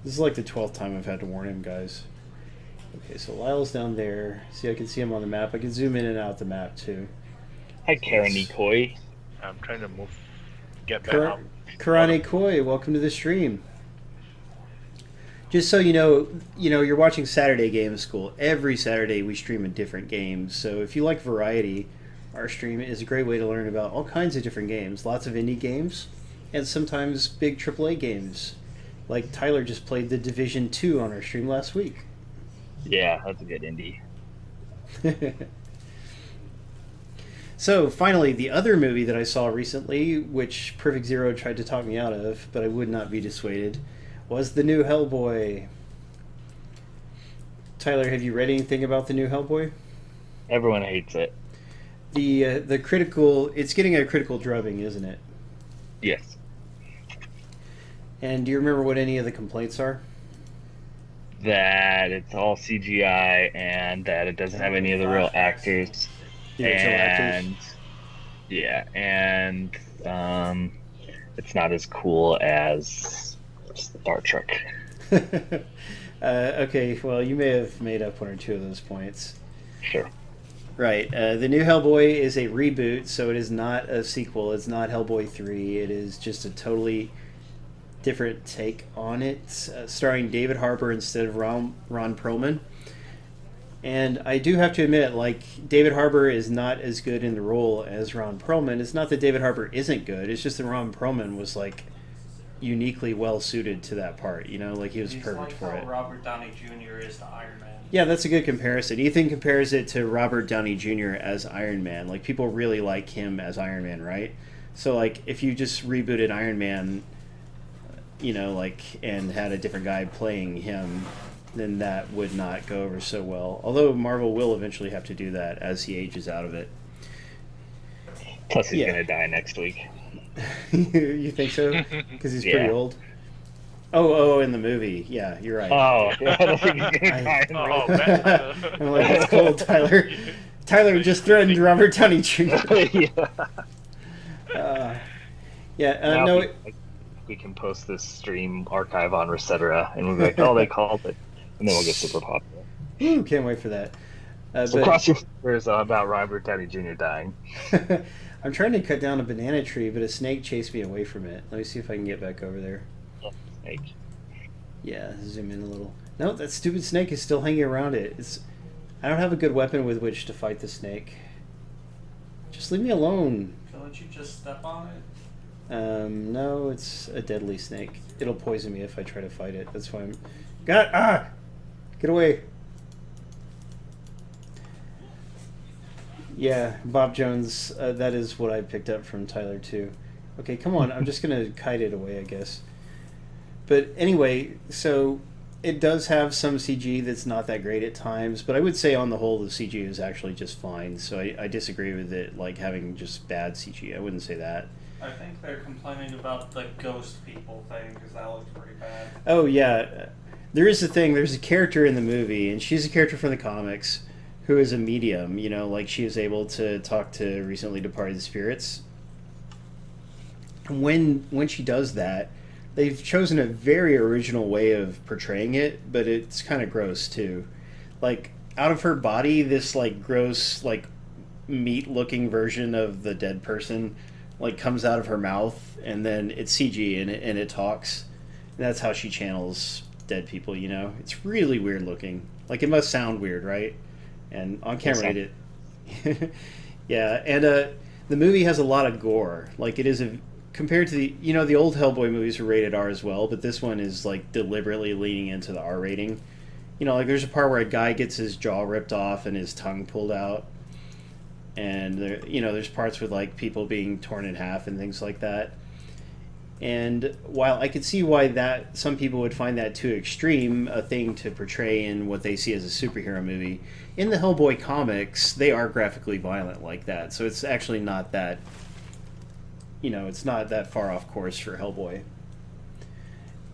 This is like the 12th time I've had to warn him, guys. Okay, so Lyle's down there. See, I can see him on the map. I can zoom in and out the map, too. Hi, Karen Nikoi. I'm trying to get back up. Karane Koi, welcome to the stream. Just so you know, you're watching Saturday Game School. Every Saturday we stream a different game. So if you like variety, our stream is a great way to learn about all kinds of different games. Lots of indie games, and sometimes big AAA games. Like Tyler just played The Division 2 on our stream last week. Yeah, that's a good indie. So finally, the other movie that I saw recently, which Perfect Zero tried to talk me out of, but I would not be dissuaded, was the new Hellboy. Tyler, have you read anything about the new Hellboy? Everyone hates it. The critical, it's getting a critical drubbing, isn't it? Yes. And do you remember what any of the complaints are? That it's all CGI and that it doesn't have any of the real actors. The original And yeah, and it's not as cool as Star Trek. actors? Okay, well, you may have made up one or two of those points. Sure. Right. The new Hellboy is a reboot, so it is not a sequel. It's not Hellboy 3. It is just a totally different take on it, starring David Harbour instead of Ron Perlman. And I do have to admit, like, David Harbour is not as good in the role as Ron Perlman. It's not that David Harbour isn't good. It's just that Ron Perlman was, like, uniquely well suited to that part. You know, like, he was He's perfect like for how it. Robert Downey Jr. is to Iron Man. Yeah, that's a good comparison. Ethan compares it to Robert Downey Jr. as Iron Man. Like, people really like him as Iron Man, right? So, like, if you just rebooted Iron Man, you know, like, and had a different guy playing him, then that would not go over so well. Although Marvel will eventually have to do that as he ages out of it. Plus, he's Yeah. gonna die next week. You think so? Because he's Yeah. pretty old? Oh, in the movie. Yeah, you're right. Oh, I don't think he's gonna die. in Oh, real man. I'm like, that's cool, Tyler. Tyler just threatened Robert Downey Jr. Yeah. Yeah, Now no... we can post this stream archive on Resetera, and we'll be like, oh, they called it. And then we'll get super popular. Ooh, can't wait for that. So cross your fingers about Robert Downey Jr. dying. I'm trying to cut down a banana tree, but a snake chased me away from it. Let me see if I can get back over there. Snake. Yeah, zoom in a little. No, that stupid snake is still hanging around it. I don't have a good weapon with which to fight the snake. Just leave me alone. Couldn't you just step on it? No, it's a deadly snake. It'll poison me if I try to fight it. That's why I'm... Get away! Yeah, Bob Jones, that is what I picked up from Tyler, too. Okay, come on, I'm just gonna kite it away, I guess. But anyway, so it does have some CG that's not that great at times, but I would say on the whole the CG is actually just fine, so I disagree with it, like, having just bad CG. I wouldn't say that. I think they're complaining about the ghost people thing because that looks pretty bad. Oh, yeah. There is a thing, there's a character in the movie, and she's a character from the comics, who is a medium, you know, like she is able to talk to recently departed spirits. When she does that, they've chosen a very original way of portraying it, but it's kind of gross too. Like, out of her body, this, like, gross, like, meat-looking version of the dead person, like, comes out of her mouth, and then it's CG, and it talks. And that's how she channels dead people, you know? It's really weird looking. Like, it must sound weird, right? And on camera yeah, and the movie has a lot of gore. Like, it is a compared to the old Hellboy movies were rated R as well, but this one is like deliberately leaning into the R rating. Like there's a part where a guy gets his jaw ripped off and his tongue pulled out, and there's parts with like people being torn in half and things like that. And while I could see why that some people would find that too extreme a thing to portray in what they see as a superhero movie, in the Hellboy comics they are graphically violent like that, so it's actually not that it's not that far off course for Hellboy.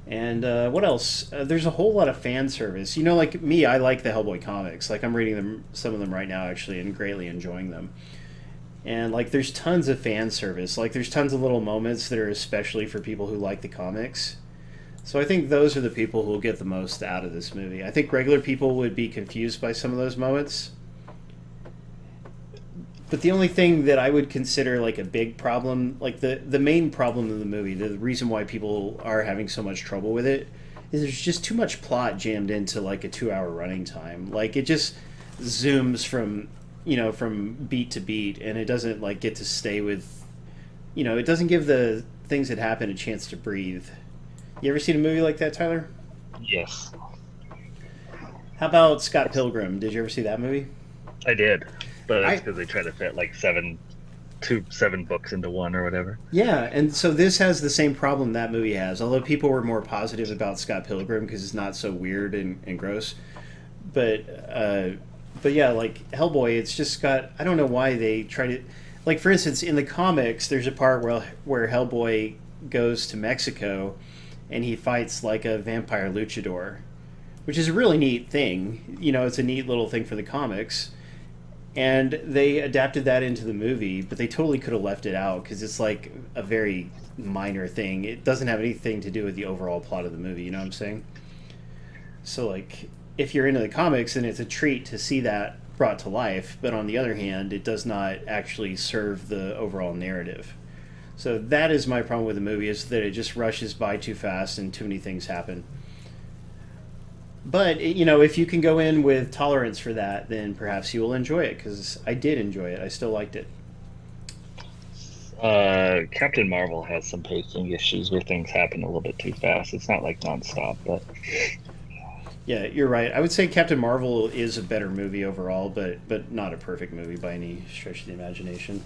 And what else? There's a whole lot of fan service. Like me, I like the Hellboy comics. Like I'm reading some of them right now actually, and greatly enjoying them. And like there's tons of fan service. Like there's tons of little moments that are especially for people who like the comics. So I think those are the people who will get the most out of this movie. I think regular people would be confused by some of those moments. But the only thing that I would consider like a big problem, like the main problem of the movie, the reason why people are having so much trouble with it, is there's just too much plot jammed into like a 2-hour running time. Like it just zooms from beat to beat, and it doesn't like get to stay with, it doesn't give the things that happen a chance to breathe. You ever seen a movie like that, Tyler? Yes. How about Scott Pilgrim? Did you ever see that movie? I did, but that's because they try to fit like seven books into one or whatever. Yeah, and so this has the same problem that movie has, although people were more positive about Scott Pilgrim because it's not so weird and gross. But yeah, like Hellboy, it's just got, I don't know why they try to, like for instance, in the comics, there's a part where Hellboy goes to Mexico and he fights like a vampire luchador, which is a really neat thing. It's a neat little thing for the comics. And they adapted that into the movie, but they totally could have left it out because it's like a very minor thing. It doesn't have anything to do with the overall plot of the movie, you know what I'm saying? So like, if you're into the comics, then it's a treat to see that brought to life, but on the other hand, it does not actually serve the overall narrative. So that is my problem with the movie, is that it just rushes by too fast and too many things happen. But, if you can go in with tolerance for that, then perhaps you will enjoy it, because I did enjoy it. I still liked it. Captain Marvel has some pacing issues where things happen a little bit too fast. It's not like nonstop, but... Yeah, you're right. I would say Captain Marvel is a better movie overall, but not a perfect movie by any stretch of the imagination.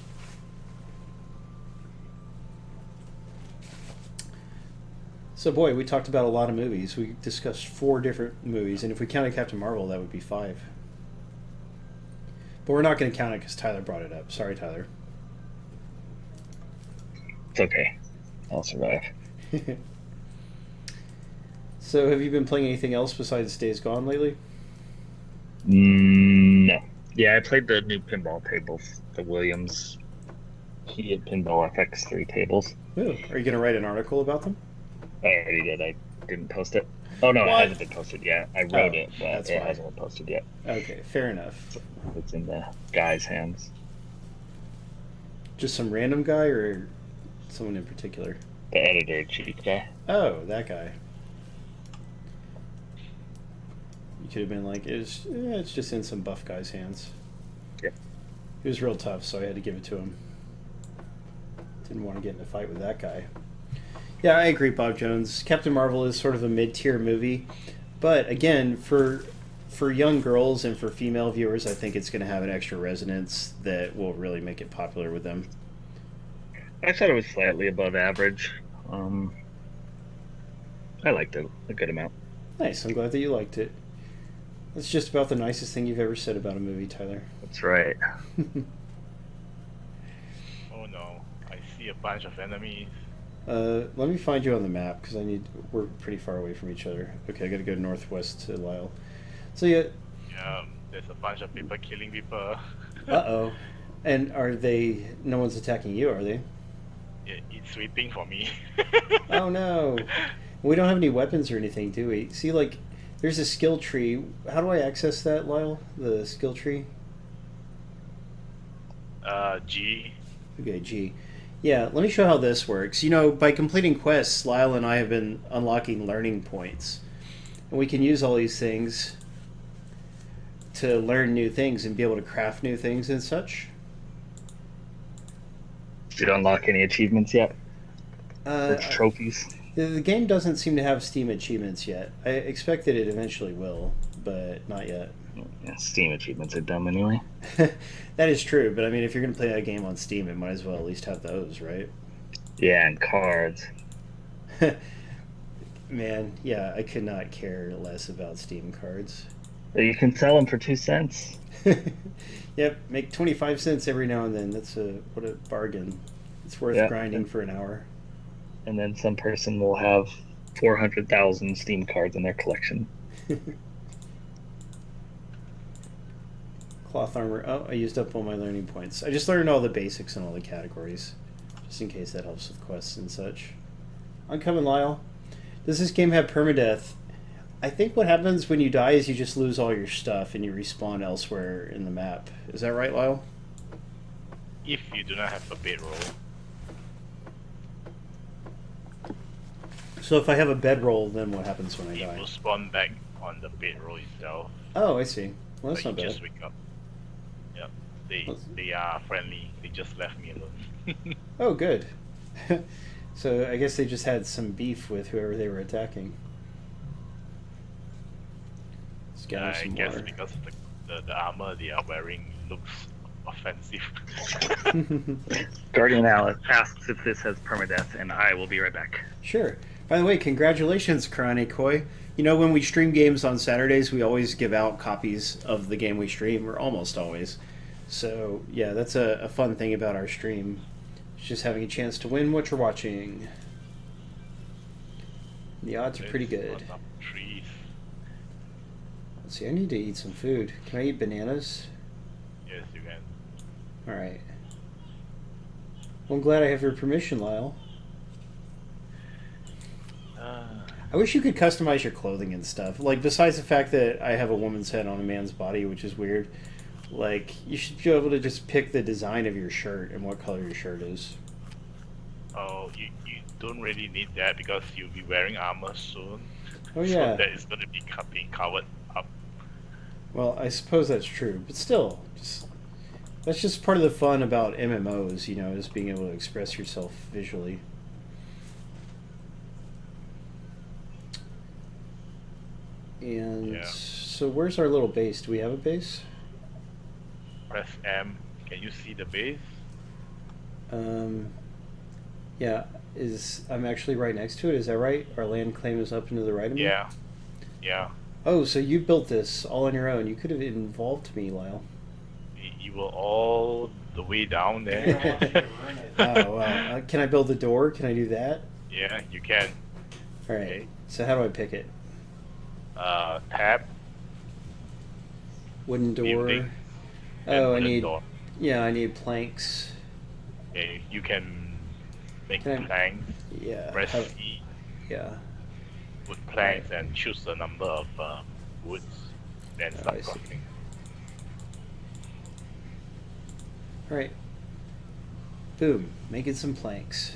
So, boy, we talked about a lot of movies. We discussed 4 different movies, and if we counted Captain Marvel, that would be 5. But we're not going to count it because Tyler brought it up. Sorry, Tyler. It's okay. I'll survive. So, have you been playing anything else besides Days Gone lately? No. Yeah, I played the new pinball tables, the Williams heated pinball FX3 tables. Ooh, are you going to write an article about them? I already did. I didn't post it. Oh, no, What? It hasn't been posted yet. I wrote it, but that's it fine. hasn't been posted yet. Okay, fair enough. It's in the guy's hands. Just some random guy or someone in particular? The editor-in-chief guy. Oh, that guy. You could have been like, it's just in some buff guy's hands. Yep. He was real tough, so I had to give it to him. Didn't want to get in a fight with that guy. Yeah, I agree, Bob Jones. Captain Marvel is sort of a mid-tier movie, but again, for young girls and for female viewers, I think it's going to have an extra resonance that will really make it popular with them. I thought it was slightly above average. I liked it a good amount. Nice. I'm glad that you liked it. That's just about the nicest thing you've ever said about a movie, Tyler. That's right. Oh no, I see a bunch of enemies. Let me find you on the map because we're pretty far away from each other. Okay, I gotta go northwest to Lyle. So yeah. Yeah, there's a bunch of people killing people. Uh-oh. And no one's attacking you, are they? Yeah, it's waiting for me. Oh no. We don't have any weapons or anything, do we? See, like, there's a skill tree. How do I access that, Lyle? The skill tree? G. Okay, G. Yeah, let me show how this works. By completing quests, Lyle and I have been unlocking learning points. And we can use all these things to learn new things and be able to craft new things and such. Did you unlock any achievements yet? for trophies. The game doesn't seem to have Steam achievements yet. I expected it eventually will, but not yet. Yeah, Steam achievements are dumb anyway. That is true, but I mean, if you're going to play a game on Steam, it might as well at least have those, right? Yeah, and cards. Man, yeah, I could not care less about Steam cards. You can sell them for 2 cents. Yep, make 25 cents every now and then. What a bargain. It's worth grinding for an hour. And then some person will have 400,000 Steam cards in their collection. Cloth armor. Oh, I used up all my learning points. I just learned all the basics and all the categories, just in case that helps with quests and such. I'm coming, Lyle. Does this game have permadeath? I think what happens when you die is you just lose all your stuff and you respawn elsewhere in the map. Is that right, Lyle? If you do not have a bedroll. So if I have a bedroll, then what happens when I It die? will spawn back on the bedroll itself. Oh, I see. Well, that's But not you bad. just wake up. Yep. They are friendly. They just left me alone. Oh, good. So I guess they just had some beef with whoever they were attacking. Let's gather I some guess water. because the armor they are wearing looks offensive. Guardian Alice asks if this has permadeath, and I will be right back. Sure. By the way, congratulations, Karane Koi. You know, when we stream games on Saturdays, we always give out copies of the game we stream, or almost always. So, yeah, that's a fun thing about our stream. It's just having a chance to win what you're watching. The odds are pretty good. Trees. Let's see, I need to eat some food. Can I eat bananas? Yes, you can. Alright. Well, I'm glad I have your permission, Lyle. I wish you could customize your clothing and stuff. Like, besides the fact that I have a woman's head on a man's body, which is weird, like, you should be able to just pick the design of your shirt and what color your shirt is. Oh, you don't really need that because you'll be wearing armor soon. Oh, yeah. So that is going to be being covered up. Well, I suppose that's true, but still, that's just part of the fun about MMOs, you know, is being able to express yourself visually. And Yeah. so where's our little base? Do we have a base? Press M. Can you see the base? Yeah, I'm actually right next to it, is that right? Our land claim is up and to the right of me? Yeah. Yeah. Oh, so you built this all on your own. You could have involved me, Lyle. You were all the way down there. Oh, wow. Can I build the door? Can I do that? Yeah, you can. Alright, Okay. so how do I pick it? Tab. Wooden door. Building. Oh, I and need, door. yeah, I need planks. Okay, you can make Can I- planks. Yeah. Press how- E. yeah. Put planks and choose the number of woods. Then Oh, start I see. crafting. Alright. Boom. Making some planks.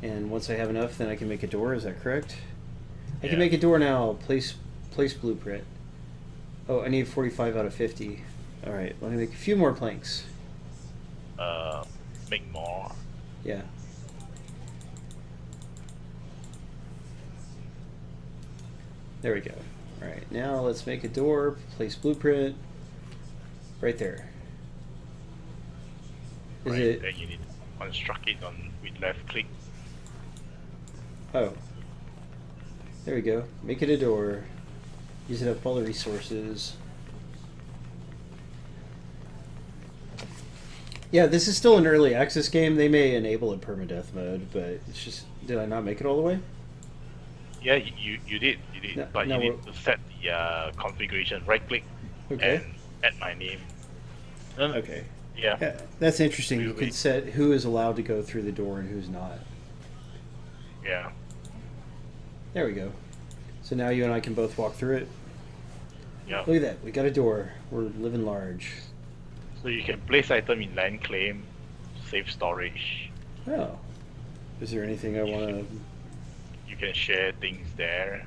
And once I have enough, then I can make a door, is that correct? I can Yeah. make a door now. Place blueprint. Oh, I need 45 out of 50. Alright, let me make a few more planks. Make more. Yeah. There we go. Alright, now let's make a door. Place blueprint. Right there. Is Right. it... Then you need to construct it with left click. Oh. There we go. Make it a door. Use it up all the resources. Yeah, this is still an early access game. They may enable a permadeath mode, but it's just... Did I not make it all the way? Yeah, you did. No, But no, you need to set the configuration. Right click Okay. and add my name. Okay. Yeah. Yeah, that's interesting. You Really? can set who is allowed to go through the door and who's not. Yeah. There we go. So now you and I can both walk through it. Yeah. Look at that. We got a door. We're living large. So you can place item in land claim, save storage. Oh. Is there anything I want to... You can share things there.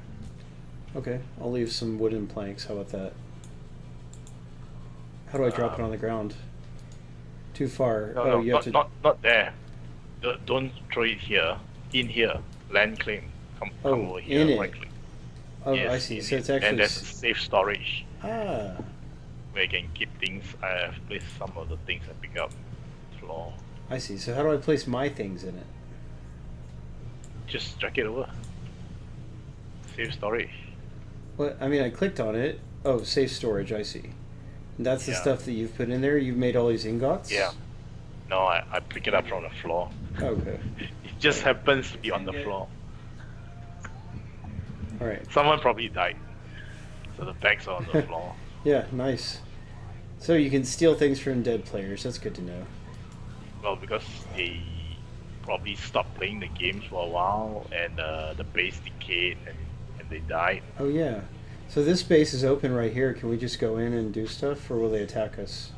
Okay, I'll leave some wooden planks. How about that? How do I drop it on the ground? Too far. No, oh, no, you have to... not there. Don't throw it here. In here. Land claim. Come over here. in it. Right click. Oh, Yes, I see. in So it. it's actually And there's a safe storage ah. where you can keep things. I have placed some of the things I pick up. Floor. I see. So how do I place my things in it? Just drag it over. Save storage. What? I mean, I clicked on it. Oh, safe storage. I see. And that's the Yeah. stuff that you've put in there. You've made all these ingots. Yeah. No, I pick it up from the floor. Okay. It just happens to be on the floor. All right. Someone probably died. So the bags are on the floor. Yeah. Nice. So you can steal things from dead players. That's good to know. Well, because they probably stopped playing the games for a while and the base decayed and they died. Oh yeah. So this base is open right here. Can we just go in and do stuff, or will they attack us?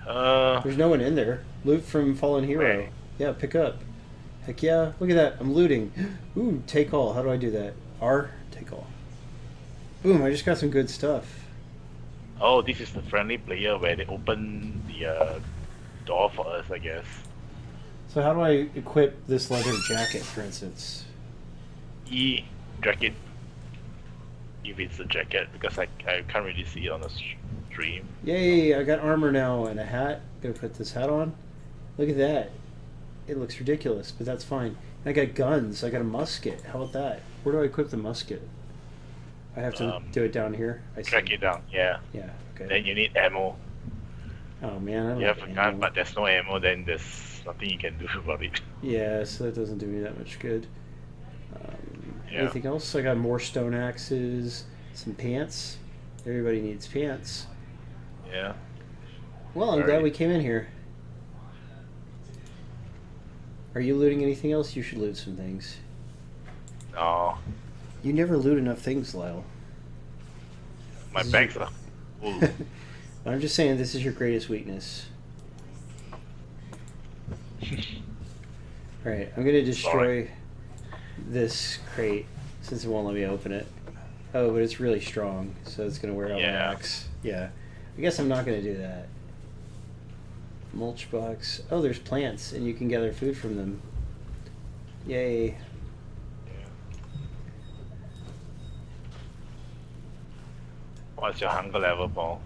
There's no one in there. Loot from Fallen Hero. Right. Yeah, pick up. Heck yeah. Look at that. I'm looting. Ooh, take all. How do I do that? R, take all. Boom, I just got some good stuff. Oh, this is the friendly player where they open the door for us, I guess. So how do I equip this leather jacket, for instance? E, drag it. If it's a jacket, because I can't really see it on the stream. Yay, I got armor now and a hat. Gonna put this hat on. Look at that. It looks ridiculous, but that's fine. And I got guns. I got a musket. How about that? Where do I equip the musket? I have to do it down here. I see. Drag it down, yeah. Yeah, okay. Then you need ammo. Oh man, I don't You have a ammo. gun, but there's no ammo, then there's nothing you can do about it. Yeah, so that doesn't do me that much good. Yeah. Anything else? I got more stone axes, some pants. Everybody needs pants. Yeah. Well, I'm glad we came in here. Are you looting anything else? You should loot some things. No. You never loot enough things, Lyle. My This is bags are full. I'm just saying this is your greatest weakness. Alright, I'm gonna destroy this crate since it won't let me open it. Oh, but it's really strong, so it's gonna wear out my Yeah. axe. Yeah. I guess I'm not gonna do that. Mulch box. Oh, there's plants, and you can gather food from them. Yay. What's your hunger level, Paul?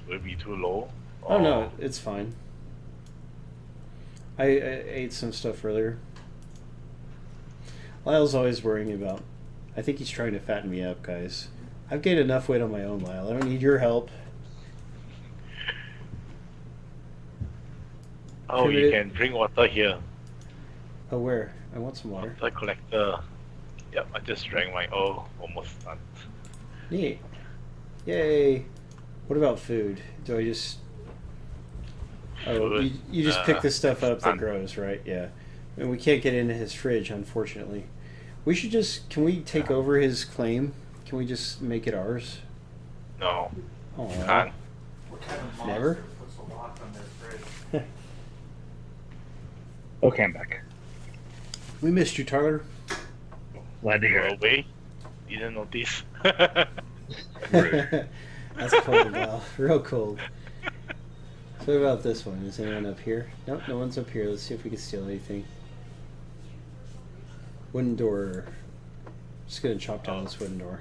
Will it be too low? Oh no, it's fine. I ate some stuff earlier. Lyle's always worrying about. I think he's trying to fatten me up, guys. I've gained enough weight on my own, Lyle. I don't need your help. Oh, you can drink water here. Oh, where? I want some water. Water collector. Yep, I just drank my. Oh, almost done. Neat. Yay. What about food? Do I just... Oh, Food, you just pick the stuff up that done. grows, right? Yeah. And we can't get into his fridge, unfortunately. We should just... Can we take over his claim? Can we just make it ours? No. Oh, Can't. What kind of monster Never? puts a lock on their fridge? Okay, I'm back. We missed you, Tyler. Glad to hear You're it. away? Didn't notice. That's cold, Val. Real cold. So what about this one? Is anyone up here? Nope, no one's up here. Let's see if we can steal anything. Wooden door. Just gonna chop down this wooden door.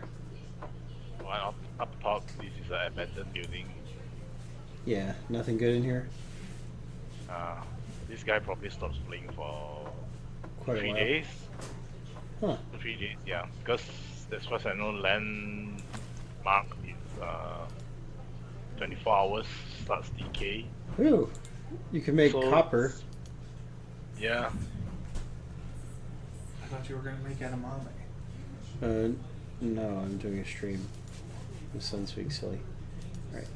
One up top, this is an abandoned building. Yeah, nothing good in here? This guy probably stops playing for Quite a 3 while. days. Huh. 3 days, yeah. Because as far as I know, landmark is 24 hours starts decay. Ooh, you can make So- copper. Yeah. I thought you were gonna make edamame. No, I'm doing a stream. My son's being silly. Alright.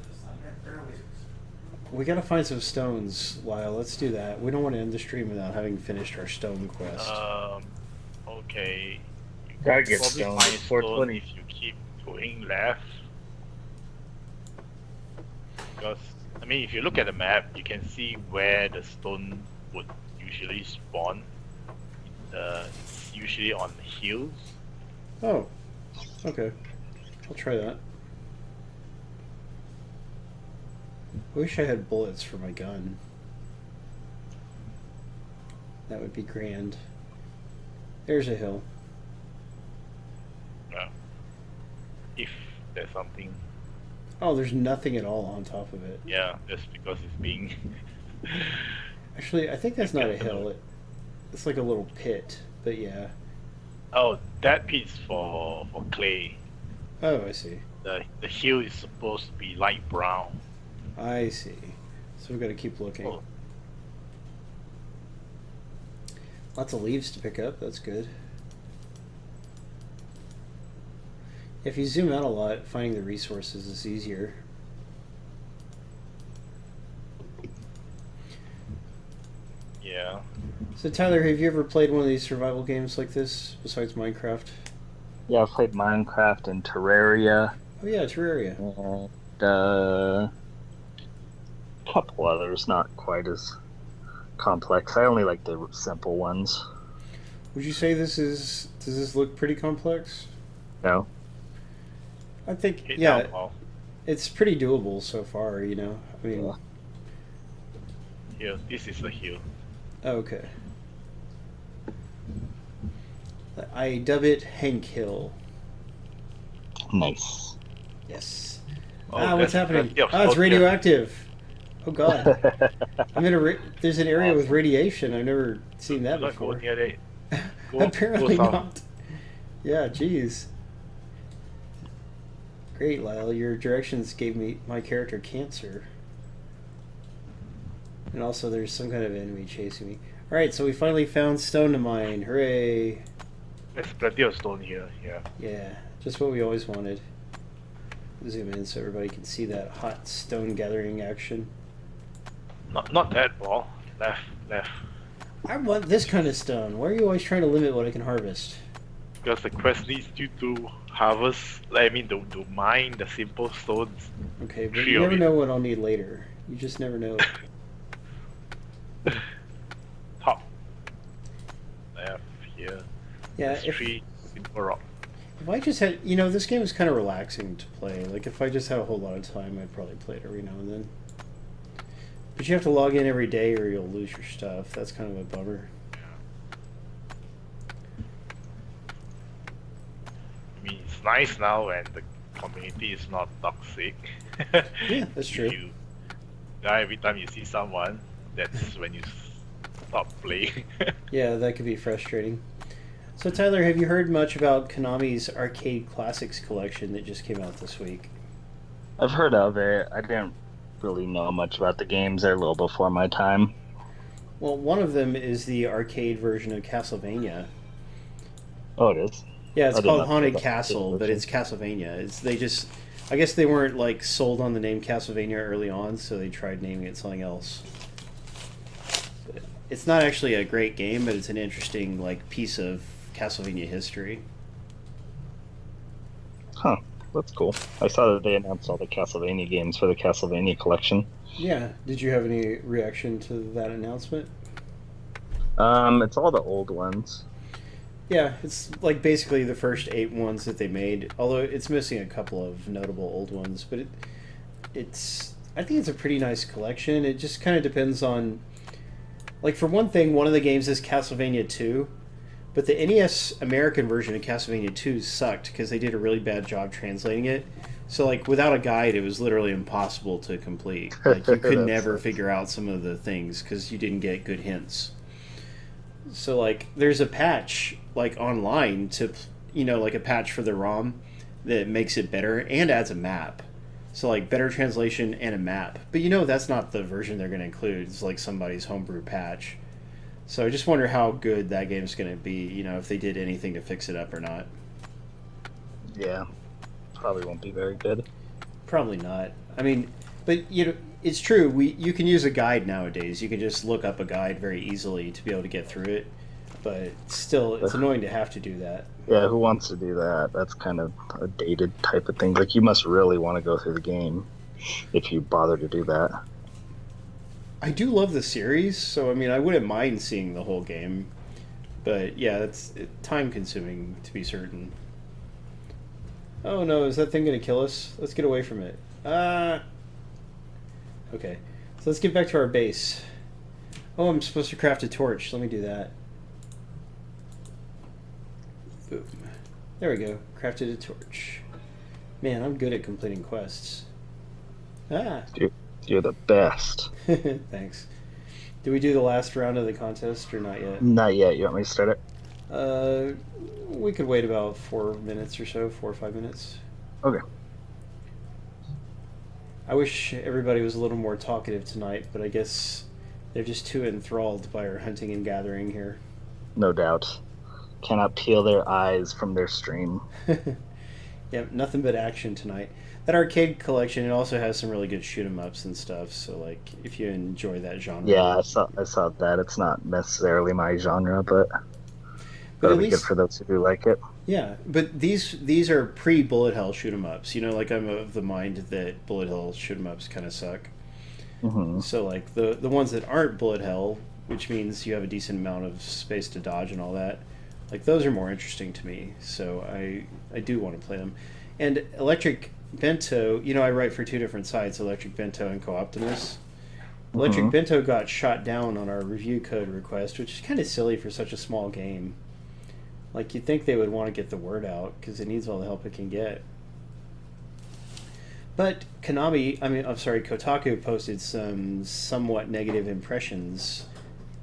We gotta find some stones, Lyle. Let's do that. We don't want to end the stream without having finished our stone quest. Okay. You Gotta can get probably stone. find It's stone 420. if you keep going left. Because, I mean, if you look at the map, you can see where the stone would usually spawn. It's usually on hills. Oh, okay. I'll try that. I wish I had bullets for my gun. That would be grand. There's a hill. If there's something, Oh, there's nothing at all on top of it. yeah, that's because it's being. Actually, I think that's not a hill. It's like a little pit, but yeah. Oh, that piece for clay. Oh, I see. The hill is supposed to be light brown. I see. So we've got to keep looking. Oh. Lots of leaves to pick up. That's good. If you zoom out a lot, finding the resources is easier. Yeah. So Tyler, have you ever played one of these survival games like this besides Minecraft? Yeah, I've played Minecraft and Terraria. Oh yeah, Terraria. And a couple others, not quite as complex. I only like the simple ones. Would you say does this look pretty complex? No? I think, Hit yeah, down, Paul. it's pretty doable so far, you know? I mean, Yeah. Here, this is the hill. oh, okay. I dub it Hank Hill. Nice. Yes. Oh, What's that's happening? plenty of Oh, it's stone here. radioactive. Oh god. I'm in there's an area with radiation. I've never seen that Do not go before. near it. Go- Apparently go south. not. Yeah, jeez. Great, Lyle. Your directions gave my character cancer. And also there's some kind of enemy chasing me. Alright, so we finally found stone to mine. Hooray. There's plenty of stone here. Yeah. Yeah, just what we always wanted. Zoom in so everybody can see that hot stone gathering action. Not that, Paul. Left. I want this kind of stone. Why are you always trying to limit what I can harvest? Because the quest needs you to harvest. To mine the simple stones. Okay, but Three you of never it. know what I'll need later. You just never know. Top. Left here. Yeah, There's if 3 simple rock. I just had, this game is kind of relaxing to play. Like, if I just had a whole lot of time, I'd probably play it every now and then. But you have to log in every day or you'll lose your stuff. That's kind of a bummer. It's nice now and the community is not toxic. Yeah, that's true. If you die every time you see someone, that's when you stop playing. Yeah, that could be frustrating. So, Tyler, have you heard much about Konami's Arcade Classics collection that just came out this week? I've heard of it. I didn't really know much about the games. They're a little before my time. Well, one of them is the arcade version of Castlevania. Oh, it is? Yeah, it's I did called not know Haunted about the Castle, but version. it's Castlevania. I guess they weren't like sold on the name Castlevania early on, so they tried naming it something else. It's not actually a great game, but it's an interesting like piece of Castlevania history. Huh. That's cool. I saw that they announced all the Castlevania games for the Castlevania collection. Yeah. Did you have any reaction to that announcement? It's all the old ones. Yeah, it's like basically the first 8 ones that they made, although it's missing a couple of notable old ones, but I think it's a pretty nice collection. It just kind of depends on, like, for one thing, one of the games is Castlevania 2, but the NES American version of Castlevania 2 sucked because they did a really bad job translating it. So, like, without a guide, it was literally impossible to complete. Like, you could That never sucks. figure out some of the things because you didn't get good hints. So, like, there's a patch, like, online to, like a patch for the ROM that makes it better and adds a map. So, like, better translation and a map. But that's not the version they're going to include. It's like somebody's homebrew patch. So I just wonder how good that game's going to be, if they did anything to fix it up or not. Yeah. Probably won't be very good. Probably not. I mean, but, it's true. You can use a guide nowadays. You can just look up a guide very easily to be able to get through it. But still, it's annoying to have to do that. Yeah, who wants to do that? That's kind of a dated type of thing. Like, you must really want to go through the game if you bother to do that. I do love the series, so I mean, I wouldn't mind seeing the whole game. But yeah, it's time consuming to be certain. Oh no, is that thing going to kill us? Let's get away from it. Okay, so let's get back to our base. Oh, I'm supposed to craft a torch. Let me do that. Boom. There we go. Crafted a torch. Man, I'm good at completing quests. Ah. You're the best. Thanks. Did we do the last round of the contest or not yet? Not yet. You want me to start it? We could wait about 4 minutes or so, 4 or 5 minutes. Okay. I wish everybody was a little more talkative tonight, but I guess they're just too enthralled by our hunting and gathering here. No doubt. Cannot peel their eyes from their stream. Yeah, nothing but action tonight. That arcade collection, it also has some really good shoot 'em ups and stuff. So, like, if you enjoy that genre, Yeah, I saw that. It's not necessarily my genre, but that'll be good for those who do like it. Yeah, but these are pre-bullet hell shoot 'em ups. You know, like I'm of the mind that bullet hell shoot 'em ups kind of suck. Mm-hmm. So, like the ones that aren't bullet hell, which means you have a decent amount of space to dodge and all that, like those are more interesting to me. So I do want to play them. And Electric Bento, you know, I write for 2 different sites, Electric Bento and Co-Optimus. Electric Bento got shot down on our review code request, which is kind of silly for such a small game. Like, you'd think they would want to get the word out, because it needs all the help it can get. But Kotaku posted some somewhat negative impressions.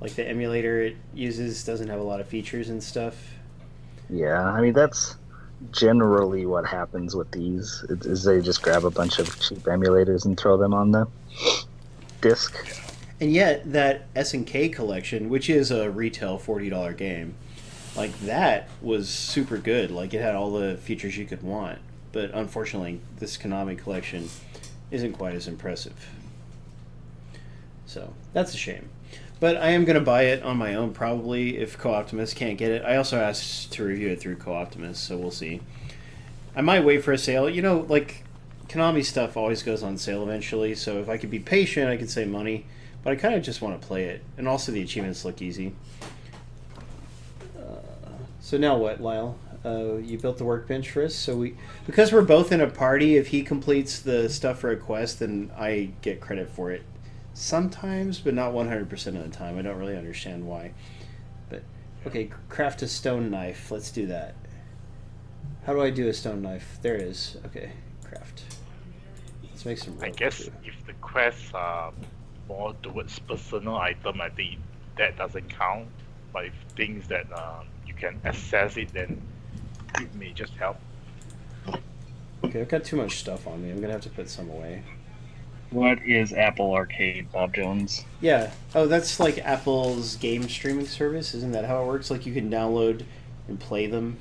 Like, the emulator it uses doesn't have a lot of features and stuff. Yeah, I mean, that's generally what happens with these, is they just grab a bunch of cheap emulators and throw them on the disc. And yet, that S&K collection, which is a retail $40 game, like, that was super good. Like, it had all the features you could want. But unfortunately, this Konami collection isn't quite as impressive. So, that's a shame. But I am going to buy it on my own, probably, if Co-Optimus can't get it. I also asked to review it through Co-Optimus, so we'll see. I might wait for a sale. You know, like, Konami stuff always goes on sale eventually, so if I could be patient, I could save money. But I kind of just want to play it. And also, the achievements look easy. So now what, Lyle? You built the workbench for us, so because we're both in a party, if he completes the stuff for a quest, then I get credit for it. Sometimes, but not 100% of the time. I don't really understand why. But, okay, craft a stone knife. Let's do that. How do I do a stone knife? There it is. Okay, craft. Let's make some rope. I guess if the quests are more towards personal item, I think that doesn't count. But if things that you can access it, then it may just help. Okay, I've got too much stuff on me. I'm going to have to put some away. What is Apple Arcade, Bob Jones? Yeah. Oh, that's like Apple's game streaming service. Isn't that how it works? Like, you can download and play them.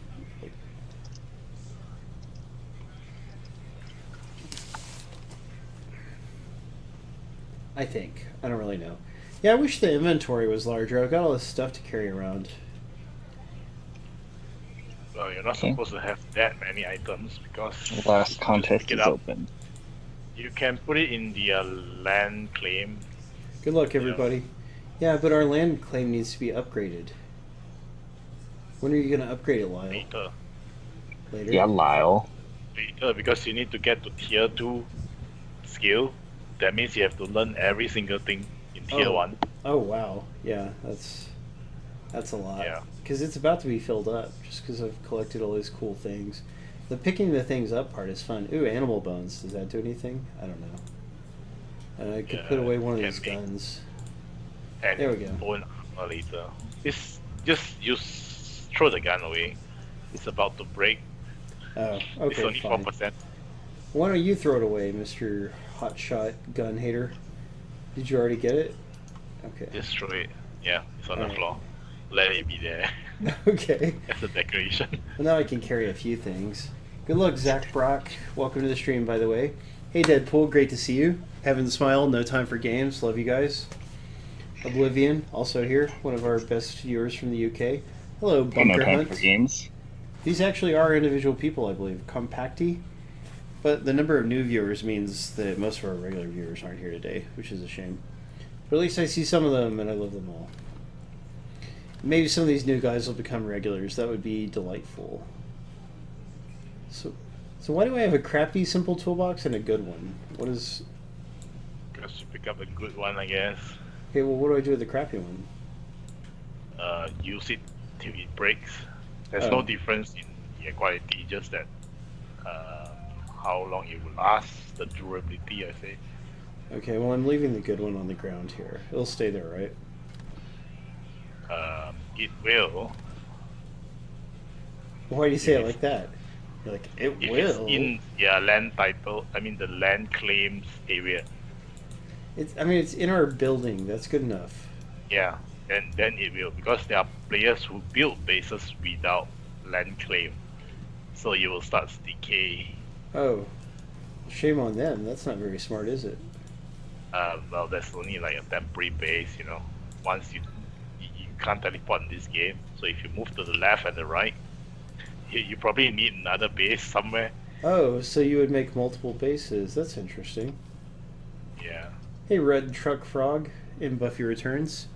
I think. I don't really know. Yeah, I wish the inventory was larger. I've got all this stuff to carry around. Well, you're not supposed to have that many items because The last contest is open. You can put it in the land claim. Good luck, everybody. Yeah, but our land claim needs to be upgraded. When are you going to upgrade it, Lyle? Later? Yeah, Lyle. Later, because you need to get to tier 2 skill. That means you have to learn every single thing in tier 1. Oh, wow. Yeah, that's a lot. Yeah. Because it's about to be filled up, just because I've collected all these cool things. The picking the things up part is fun. Ooh, animal bones. Does that do anything? I don't know. And I could put away one of these guns. And there we go. Bone armor later. It's just throw the gun away. It's about to break. Oh, It's okay, only fine. 4%. Why don't you throw it away, Mr. Hotshot Gun Hater? Did you already get it? Okay. Just throw it. Yeah, it's on the Alright. floor. Let it be there. Okay. As a decoration. Well, now I can carry a few things. Good luck, Zach Brock. Welcome to the stream, by the way. Hey, Deadpool. Great to see you. Heaven Smile. No Time for Games. Love you guys. Oblivion, also here. One of our best viewers from the UK. Hello, No Bunker time Hunt. for games. These actually are individual people, I believe. Compacty. But the number of new viewers means that most of our regular viewers aren't here today, which is a shame. But at least I see some of them, and I love them all. Maybe some of these new guys will become regulars. That would be delightful. So why do I have a crappy simple toolbox and a good one? What is... Because you pick up a good one, I guess. Okay, well, what do I do with the crappy one? Use it till it breaks. There's Oh. no difference in the quality, just that uh, how long it will last, the durability, I say. Okay, well, I'm leaving the good one on the ground here. It'll stay there, right? It will, Why do you say it If- like that? You're like, it if will. it's in their land title, I mean the land claims area. I mean, it's in our building. That's good enough. Yeah, then it will, because there are players who build bases without land claim, so you will start to decay. Oh, shame on them. That's not very smart, is it? Well, there's only like a temporary base, you know. Once you can't teleport in this game, so if you move to the left and the right, you probably need another base somewhere. Oh, so you would make multiple bases. That's interesting. Yeah. Hey, Red Truck Frog in Buffy Returns.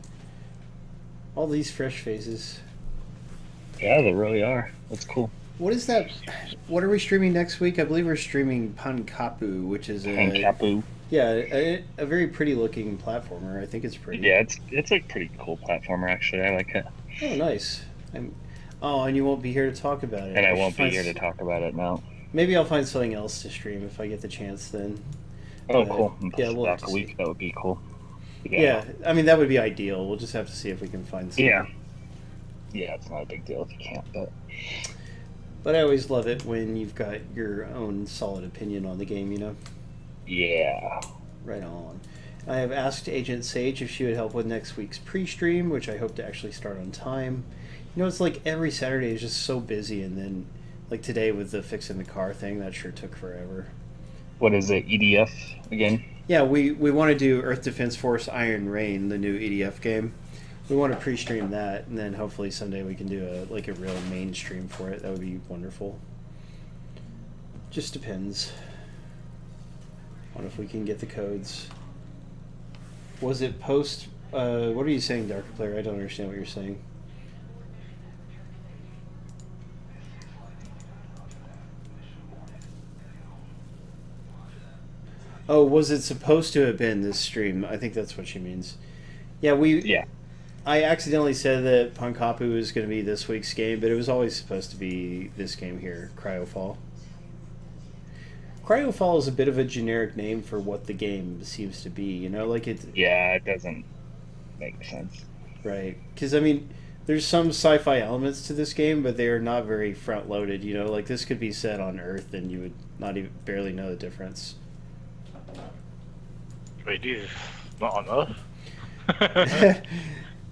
All these fresh faces. Yeah, they really are. That's cool. What is that? What are we streaming next week? I believe we're streaming Pankapu, which is And Kapu. a very pretty looking platformer. I think it's pretty. Yeah, it's a pretty cool platformer actually. I like it. Oh, nice. And you won't be here to talk about it. And I should won't be find here to talk about it now. Maybe I'll find something else to stream if I get the chance then. Oh, cool. And yeah, push it we'll have back to a week. see. That would be cool. Yeah, I mean, that would be ideal. We'll just have to see if we can find something. Yeah. Yeah, it's not a big deal if you can't, But I always love it when you've got your own solid opinion on the game, you know? yeah. Right on. I have asked Agent Sage if she would help with next week's pre-stream, which I hope to actually start on time. You know, it's like every Saturday is just so busy, and then, like today with the fixing the car thing, that sure took forever. What is it, EDF again? Yeah, we want to do Earth Defense Force Iron Rain, the new EDF game. We want to pre-stream that, and then hopefully someday we can do a real main stream for it. That would be wonderful. Just depends on if we can get the codes. Was it post? What are you saying, Darker Player? I don't understand what you're saying. Oh, was it supposed to have been this stream? I think that's what she means. Yeah, Yeah. I accidentally said that Pankapu was going to be this week's game, but it was always supposed to be this game here, CryoFall. CryoFall is a bit of a generic name for what the game seems to be, you know, like it. Yeah, it doesn't make sense. Right, because I mean, there's some sci-fi elements to this game, but they are not very front-loaded. You know, like this could be set on Earth, and you would not even barely know the difference. Wait, this is not on Earth?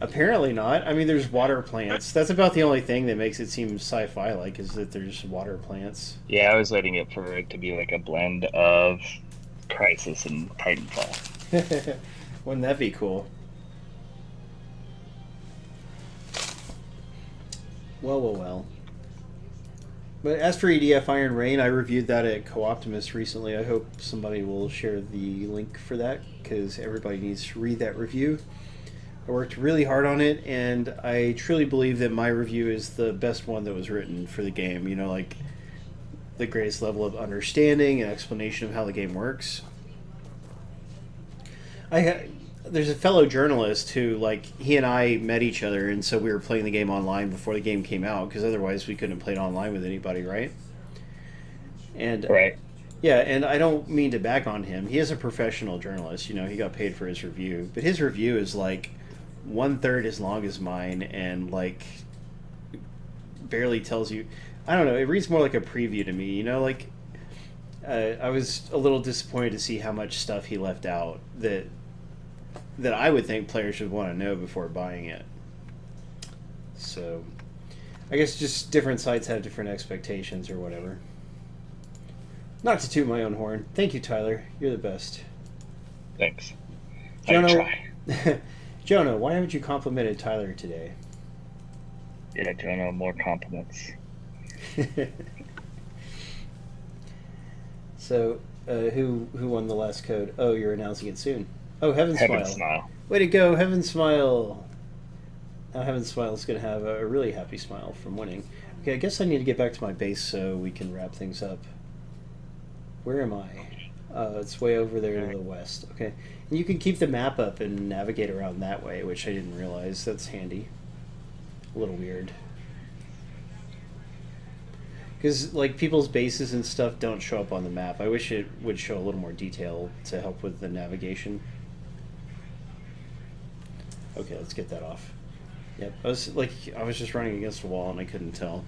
Apparently not. I mean, there's water plants. That's about the only thing that makes it seem sci-fi like is that there's water plants. Yeah, I was waiting it for it to be like a blend of Crisis and Titanfall. Wouldn't that be cool? Well. But as for EDF Iron Rain, I reviewed that at Co-Optimus recently. I hope somebody will share the link for that, because everybody needs to read that review. I worked really hard on it, and I truly believe that my review is the best one that was written for the game. You know, like the greatest level of understanding and explanation of how the game works. There's a fellow journalist who, like, he and I met each other, and so we were playing the game online before the game came out, because otherwise we couldn't have played online with anybody, right? And Right. yeah, and I don't mean to back on him. He is a professional journalist. You know, he got paid for his review, but his review is like 1/3 as long as mine, and like barely tells you. I don't know. It reads more like a preview to me. You know, like I was a little disappointed to see how much stuff he left out that I would think players should want to know before buying it. So, I guess just different sites have different expectations or whatever. Not to toot my own horn. Thank you, Tyler. You're the best. Thanks. I Jono, try. Jonah, why haven't you complimented Tyler today? Yeah, Jonah, more compliments. So, who won the last code? Oh, you're announcing it soon. Oh, Heaven Heaven Smile. smile. Way to go, Heaven Smile. Now Heaven Smile is going to have a really happy smile from winning. Okay, I guess I need to get back to my base so we can wrap things up. Where am I? It's way over there to the west. Okay. And you can keep the map up and navigate around that way, which I didn't realize. That's handy. A little weird. Because, like, people's bases and stuff don't show up on the map. I wish it would show a little more detail to help with the navigation. Okay, let's get that off. Yep, I was just running against a wall and I couldn't tell.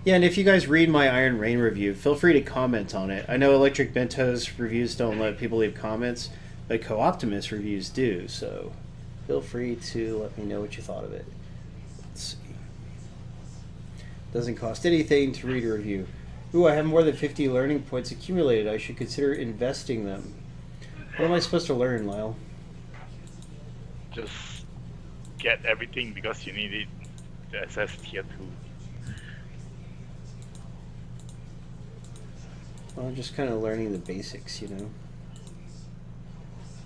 Yeah, and if you guys read my Iron Rain review, feel free to comment on it. I know Electric Bento's reviews don't let people leave comments, but Co-Optimus reviews do, so feel free to let me know what you thought of it. Let's see. Doesn't cost anything to read a review. Ooh, I have more than 50 learning points accumulated. I should consider investing them. What am I supposed to learn, Lyle? Just get everything because you need it to access tier 2. Well, I'm just kind of learning the basics, you know.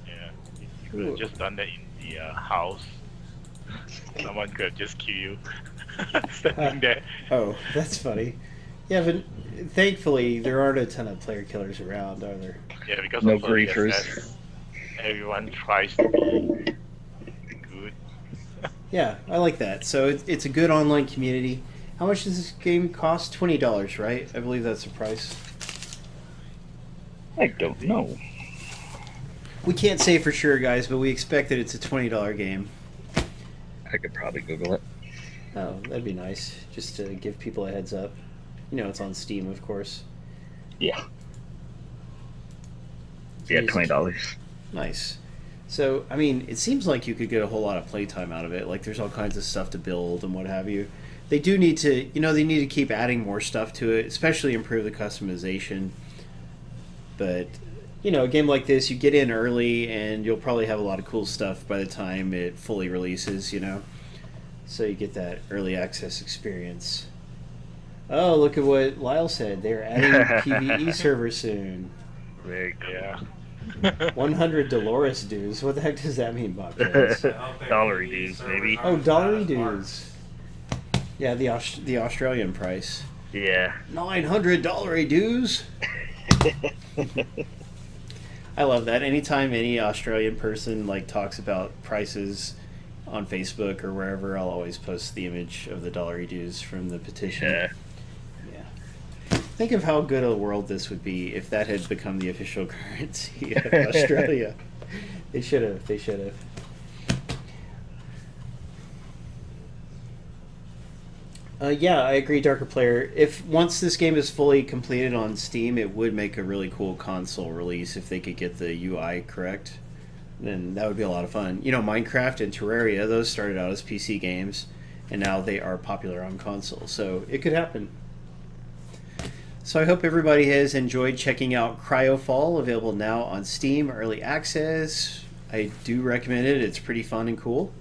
Yeah, you could have just done that in the house. Someone could have just kill you standing there. Oh, that's funny. Yeah, but thankfully there aren't a ton of player killers around, are there? Yeah, because No of the griefers. SS, everyone tries to be good. Yeah, I like that. So it's a good online community. How much does this game cost? $20, right? I believe that's the price. I don't know. We can't say for sure, guys, but we expect that it's a $20 game. I could probably Google it. Oh, that'd be nice, just to give people a heads up. You know, it's on Steam, of course. Yeah. Yeah, $20. Nice. So, I mean, it seems like you could get a whole lot of playtime out of it. Like, there's all kinds of stuff to build and what have you. They do need to, you know, they need to keep adding more stuff to it, especially improve the customization. But, you know, a game like this, you get in early and you'll probably have a lot of cool stuff by the time it fully releases, you know? So you get that early access experience. Oh, look at what Lyle said. They're adding PvE server soon. Very cool. Yeah. 100 Dolores dues. What the heck does that mean, Bob Jones? Dollar dues, maybe. Oh, dollary dues. Yeah, the Australian price. Yeah. $900 dues. I love that. Anytime any Australian person like talks about prices on Facebook or wherever, I'll always post the image of the dollary dues from the petition. Yeah. Yeah. Think of how good a world this would be if that had become the official currency of Australia. They should have. They should have. Yeah, I agree, Darker Player. If once this game is fully completed on Steam, it would make a really cool console release if they could get the UI correct. Then that would be a lot of fun. You know, Minecraft and Terraria, those started out as PC games, and now they are popular on console. So it could happen. So I hope everybody has enjoyed checking out CryoFall, available now on Steam, Early Access. I do recommend it. It's pretty fun and cool.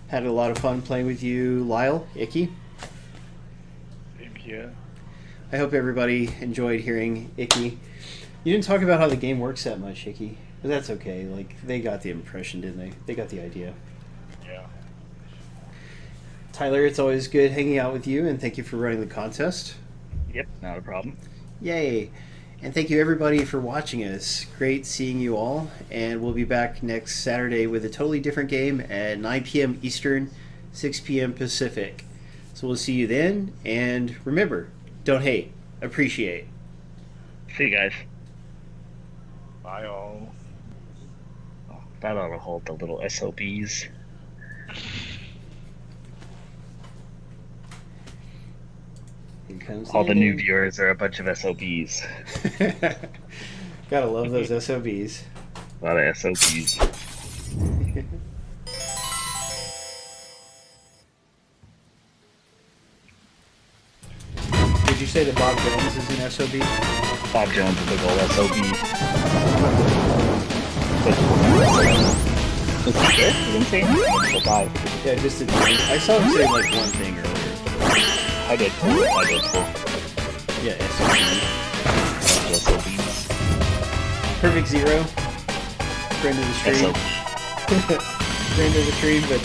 Had a lot of fun playing with you, Lyle, Icky. Yeah. I hope everybody enjoyed hearing Icky. You didn't talk about how the game works that much, Icky. But that's okay. Like, they got the impression, didn't they? They got the idea. Yeah. Tyler, it's always good hanging out with you, and thank you for running the contest. Yep, not a problem. Yay! And thank you everybody for watching us. Great seeing you all, and we'll be back next Saturday with a totally different game at 9 p.m. Eastern, 6 p.m. Pacific. So we'll see you then, and remember, don't hate, appreciate. See you guys. Bye all. Oh, that ought to hold the little SOBs. Here comes All the new ending. viewers are a bunch of SOBs. Gotta love those SOBs. A lot of SOBs. Did you say that Bob Jones is an SOB? Bob Jones, a big old SOB. Is he good? He didn't say anything. So bye. Yeah, just a I saw him say like one thing earlier. I did too. I did too. Yeah, SOB. SOBs. Perfect Zero. Friend of the stream. SOB. Friend of the stream, but